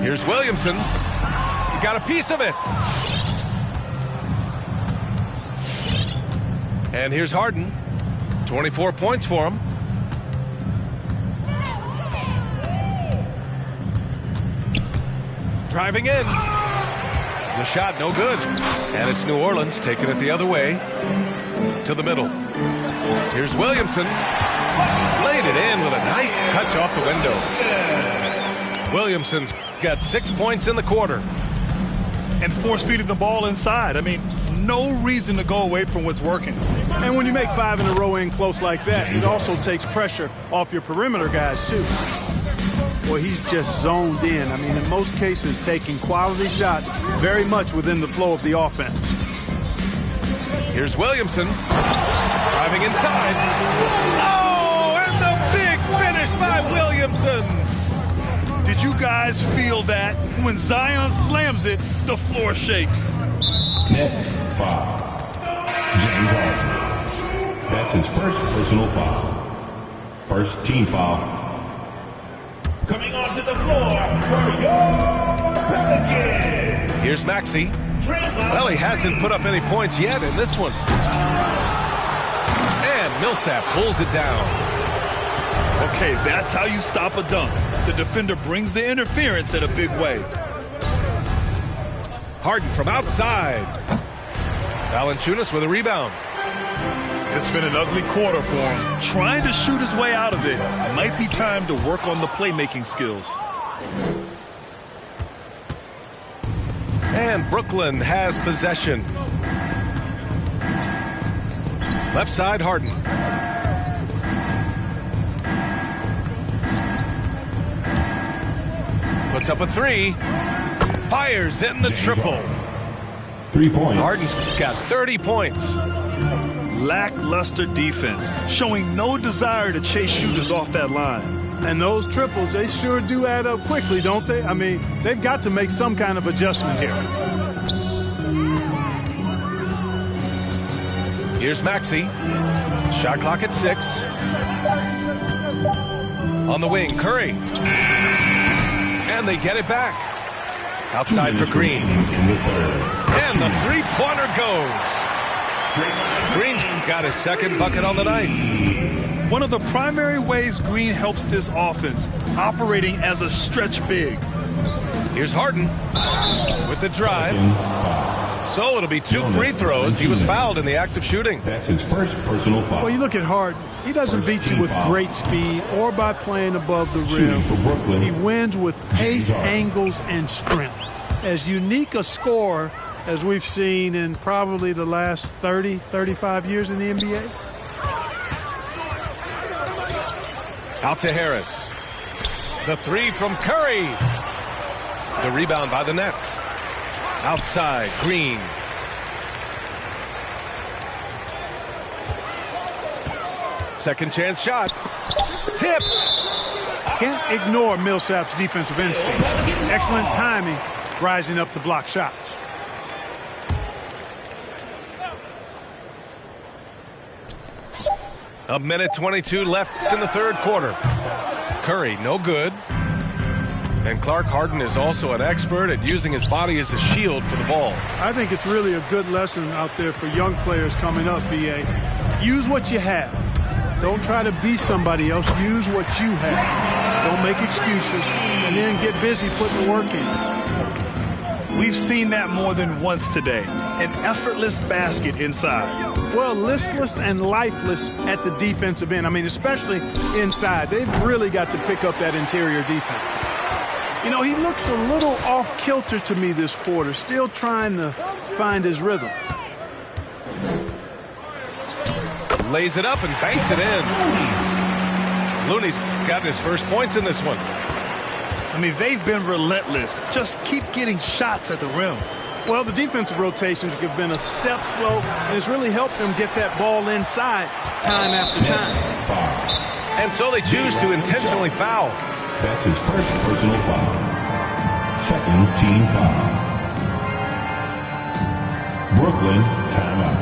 Here's Williamson. He got a piece of it. And here's Harden. 24 points for him. Driving in. The shot no good. And it's New Orleans taking it the other way to the middle. Here's Williamson. Laid it in with a nice touch off the window. Williamson's got 6 points in the quarter. And force-feeding the ball inside. I mean, no reason to go away from what's working. And when you make 5 in a row in close like that, it also takes pressure off your perimeter guys, too. Well, he's just zoned in. I mean, in most cases, taking quality shots very much within the flow of the offense. Here's Williamson. Driving inside. Oh, and the big finish by Williamson. Did you guys feel that? When Zion slams it, the floor shakes. Next foul. James Harden. That's his first personal foul. First team foul. Coming onto the floor for your Pelicans. Here's Maxey. Well, he hasn't put up any points yet in this one. And Millsap pulls it down. Okay, that's how you stop a dunk. The defender brings the interference in a big way. Harden from outside. Valanciunas with a rebound. It's been an ugly quarter for him. Trying to shoot his way out of it. Might be time to work on the playmaking skills. And Brooklyn has possession. Left side, Harden. Puts up a 3. Fires in the triple. 3 points. Harden's got 30 points. Lackluster defense, showing no desire to chase shooters off that line. And those triples, they sure do add up quickly, don't they? I mean, they've got to make some kind of adjustment here. Here's Maxey. Shot clock at 6. On the wing, Curry. And they get it back. Outside for Green. And the three-pointer goes. Green's got his second bucket on the night. One of the primary ways Green helps this offense, operating as a stretch big. Here's Harden with the drive. So it'll be 2 free throws. He was fouled in the act of shooting. That's his first personal foul. Well, you look at Harden. He doesn't beat you with great speed or by playing above the rim. He wins with pace, angles, and strength. As unique a scorer as we've seen in probably the last 30, 35 years in the NBA. Out to Harris. The 3 from Curry. The rebound by the Nets. Outside, Green. Second chance shot. Tipped. Can't ignore Millsap's defensive instinct. Excellent timing, rising up to block shots. A minute 22 left in the third quarter. Curry, no good. And Clark Harden is also an expert at using his body as a shield for the ball. I think it's really a good lesson out there for young players coming up, B.A. Use what you have. Don't try to be somebody else. Use what you have. Don't make excuses. And then get busy putting the work in. We've seen that more than once today. An effortless basket inside. Well, listless and lifeless at the defensive end. I mean, especially inside. They've really got to pick up that interior defense. You know, he looks a little off-kilter to me this quarter, still trying to find his rhythm. Lays it up and banks it in. Looney's gotten his first points in this one. I mean, they've been relentless. Just keep getting shots at the rim. Well, the defensive rotations have been a step slow, and it's really helped them get that ball inside time after time. And so they choose to intentionally foul. That's his first personal foul. Second team foul. Brooklyn, timeout.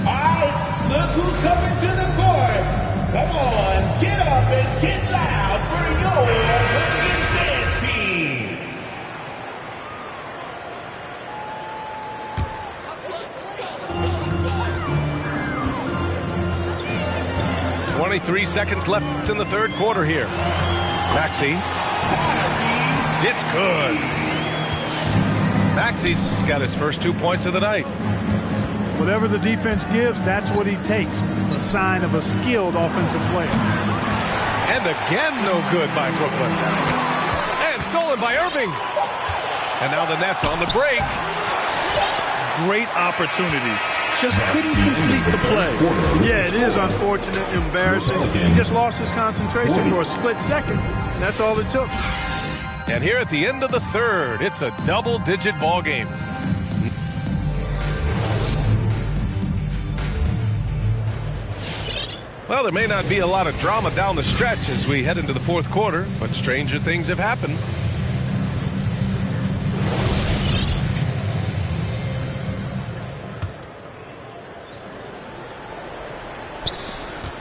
All right, look who's coming to the court. Come on, get up and get loud for your Brooklyn dance team. .23 seconds left in the third quarter here. Maxey. It's good. Maxey's got his first 2 points of the night. Whatever the defense gives, that's what he takes. A sign of a skilled offensive player. And again, no good by Brooklyn. And stolen by Irving. And now the Nets on the break. Great opportunity. Just couldn't complete the play. Yeah, it is unfortunate and embarrassing. He just lost his concentration for a split second. That's all it took. And here at the end of the third, it's a double-digit ball game. Well, there may not be a lot of drama down the stretch as we head into the fourth quarter, but stranger things have happened.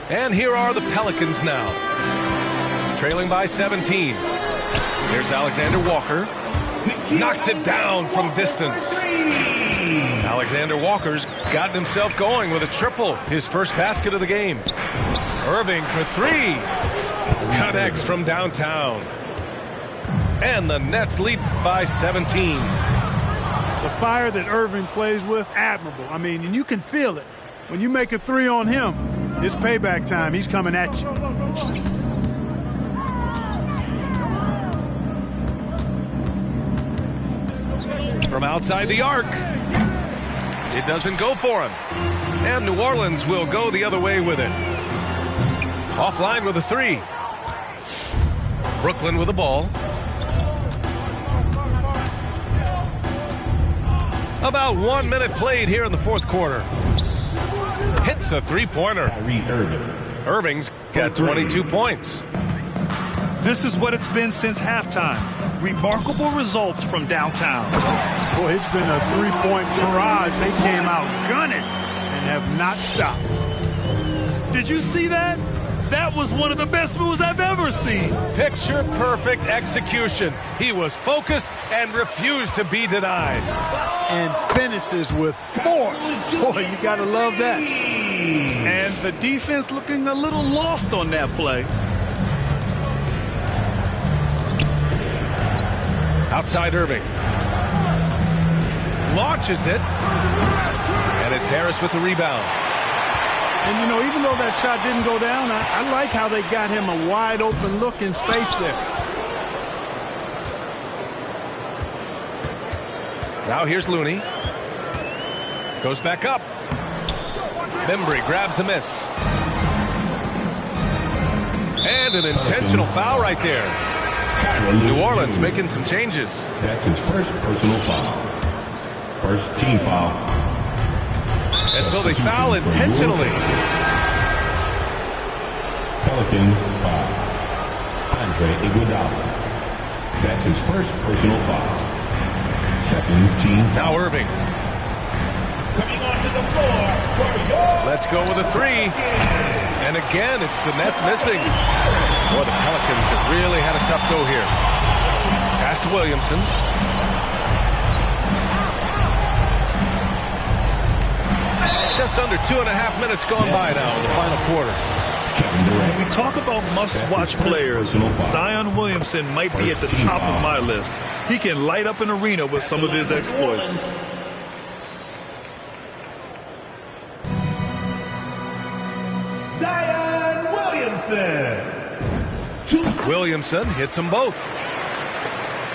And here are the Pelicans now, trailing by 17. Here's Alexander Walker. Knocks it down from distance. Alexander Walker's gotten himself going with a triple, his first basket of the game. Irving for 3. Connects from downtown. And the Nets lead by 17. The fire that Irving plays with, admirable. I mean, and you can feel it. When you make a 3 on him, it's payback time. He's coming at you. From outside the arc. It doesn't go for him. And New Orleans will go the other way with it. Offline with a 3. Brooklyn with the ball. About 1 minute played here in the fourth quarter. Hits a three-pointer. Irving's got 22 points. This is what it's been since halftime. Remarkable results from downtown. Boy, it's been a three-point barrage. They came out gunning and have not stopped. Did you see that? That was one of the best moves I've ever seen. Picture-perfect execution. He was focused and refused to be denied. And finishes with force. Boy, you got to love that. And the defense looking a little lost on that play. Outside Irving. Launches it. And it's Harris with the rebound. And, you know, even though that shot didn't go down, I like how they got him a wide open look in space there. Now here's Looney. Goes back up. Bembry grabs the miss. And an intentional foul right there. New Orleans making some changes. That's his first personal foul. First team foul. And so they foul intentionally. Pelicans foul. Andre Iguodala. That's his first personal foul. Second team foul. Now Irving. Let's go with a three. And again, it's the Nets missing. Boy, the Pelicans have really had a tough go here. Pass to Williamson. Just under 2.5 minutes gone by now in the final quarter. When we talk about must-watch players, Zion Williamson might be at the top of my list. He can light up an arena with some of his exploits. Zion Williamson. Williamson hits them both.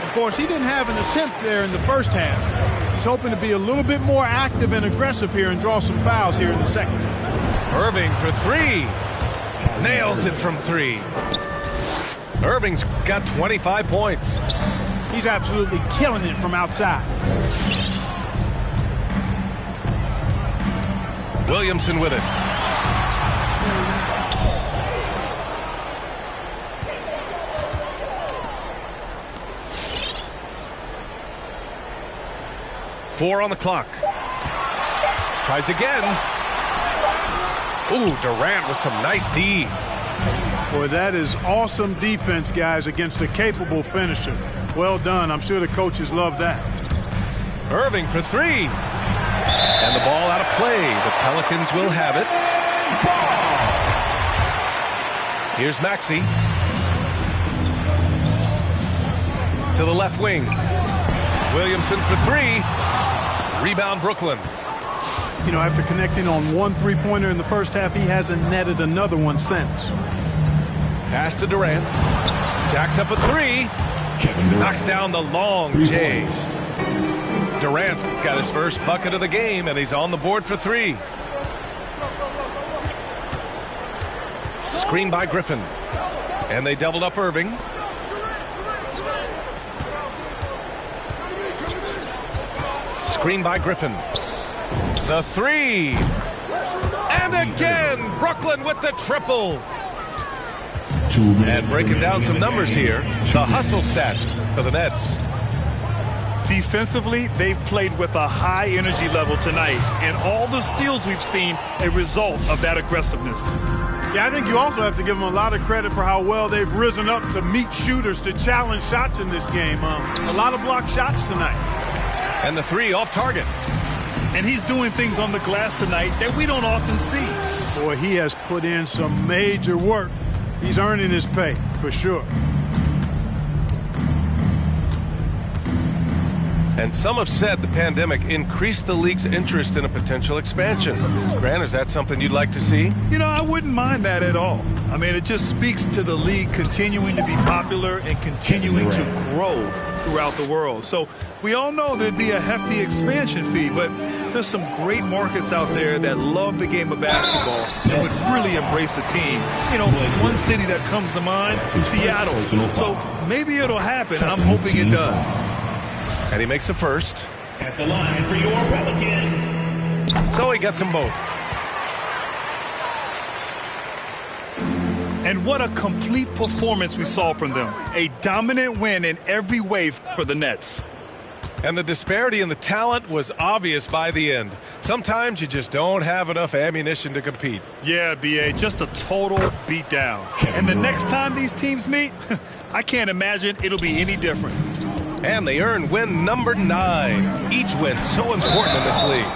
Of course, he didn't have an attempt there in the first half. He's hoping to be a little bit more active and aggressive here and draw some fouls here in the second. Irving for three. Nails it from three. Irving's got 25 points. He's absolutely killing it from outside. Williamson with it. Four on the clock. Tries again. Ooh, Durant with some nice D. Boy, that is awesome defense, guys, against a capable finisher. Well done. I'm sure the coaches love that. Irving for three. And the ball out of play. The Pelicans will have it. Here's Maxey. To the left wing. Williamson for three. Rebound Brooklyn. You know, after connecting on one three-pointer in the first half, he hasn't netted another one since. Pass to Durant. Jacks up a three. Knocks down the long J. Durant's got his first bucket of the game, and he's on the board for three. Screen by Griffin. And they doubled up Irving. Screen by Griffin. The three. And again, Brooklyn with the triple. And breaking down some numbers here, the hustle stats for the Nets. Defensively, they've played with a high energy level tonight, and all the steals we've seen a result of that aggressiveness. Yeah, I think you also have to give them a lot of credit for how well they've risen up to meet shooters, to challenge shots in this game. A lot of blocked shots tonight. And the three off target. And he's doing things on the glass tonight that we don't often see. Boy, he has put in some major work. He's earning his pay, for sure. And some have said the pandemic increased the league's interest in a potential expansion. Grant, is that something you'd like to see? You know, I wouldn't mind that at all. I mean, it just speaks to the league continuing to be popular and continuing to grow throughout the world. So we all know there'd be a hefty expansion fee, but there's some great markets out there that love the game of basketball and would really embrace the team. You know, one city that comes to mind, Seattle. So maybe it'll happen. I'm hoping it does. And he makes a first. At the line for your Pelicans. So he gets them both. And what a complete performance we saw from them. A dominant win in every way for the Nets. And the disparity in the talent was obvious by the end. Sometimes you just don't have enough ammunition to compete. Yeah, B.A., just a total beatdown. And the next time these teams meet, I can't imagine it'll be any different. And they earn win number 9. Each win so important in this league.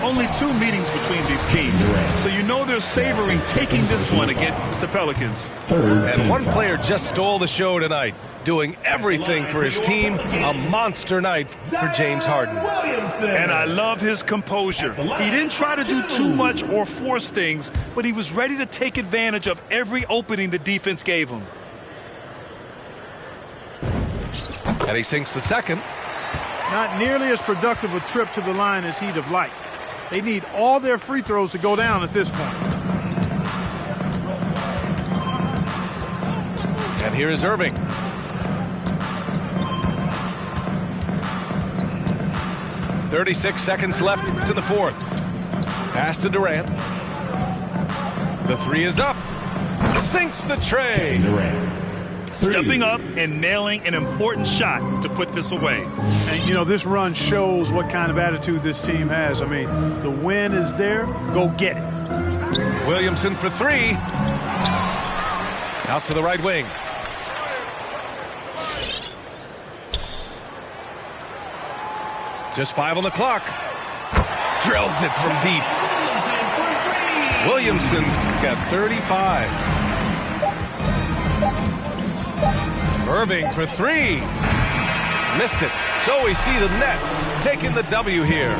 Only 2 meetings between these teams, so you know they're savoring taking this one against the Pelicans. And one player just stole the show tonight, doing everything for his team. A monster night for James Harden. And I love his composure. He didn't try to do too much or force things, but he was ready to take advantage of every opening the defense gave him. And he sinks the second. Not nearly as productive a trip to the line as he'd have liked. They need all their free throws to go down at this point. And here is Irving. "36 seconds left to the 4th. Pass to Durant. The 3 is up. Sinks the tray. Stepping up and nailing an important shot to put this away. And, you know, this run shows what kind of attitude this team has. I mean, the win is there. Go get it. Williamson for 3. Out to the right wing. Just 5 on the clock. Drills it from deep. Williamson's got 35. Irving for 3. Missed it. So we see the Nets taking the W here.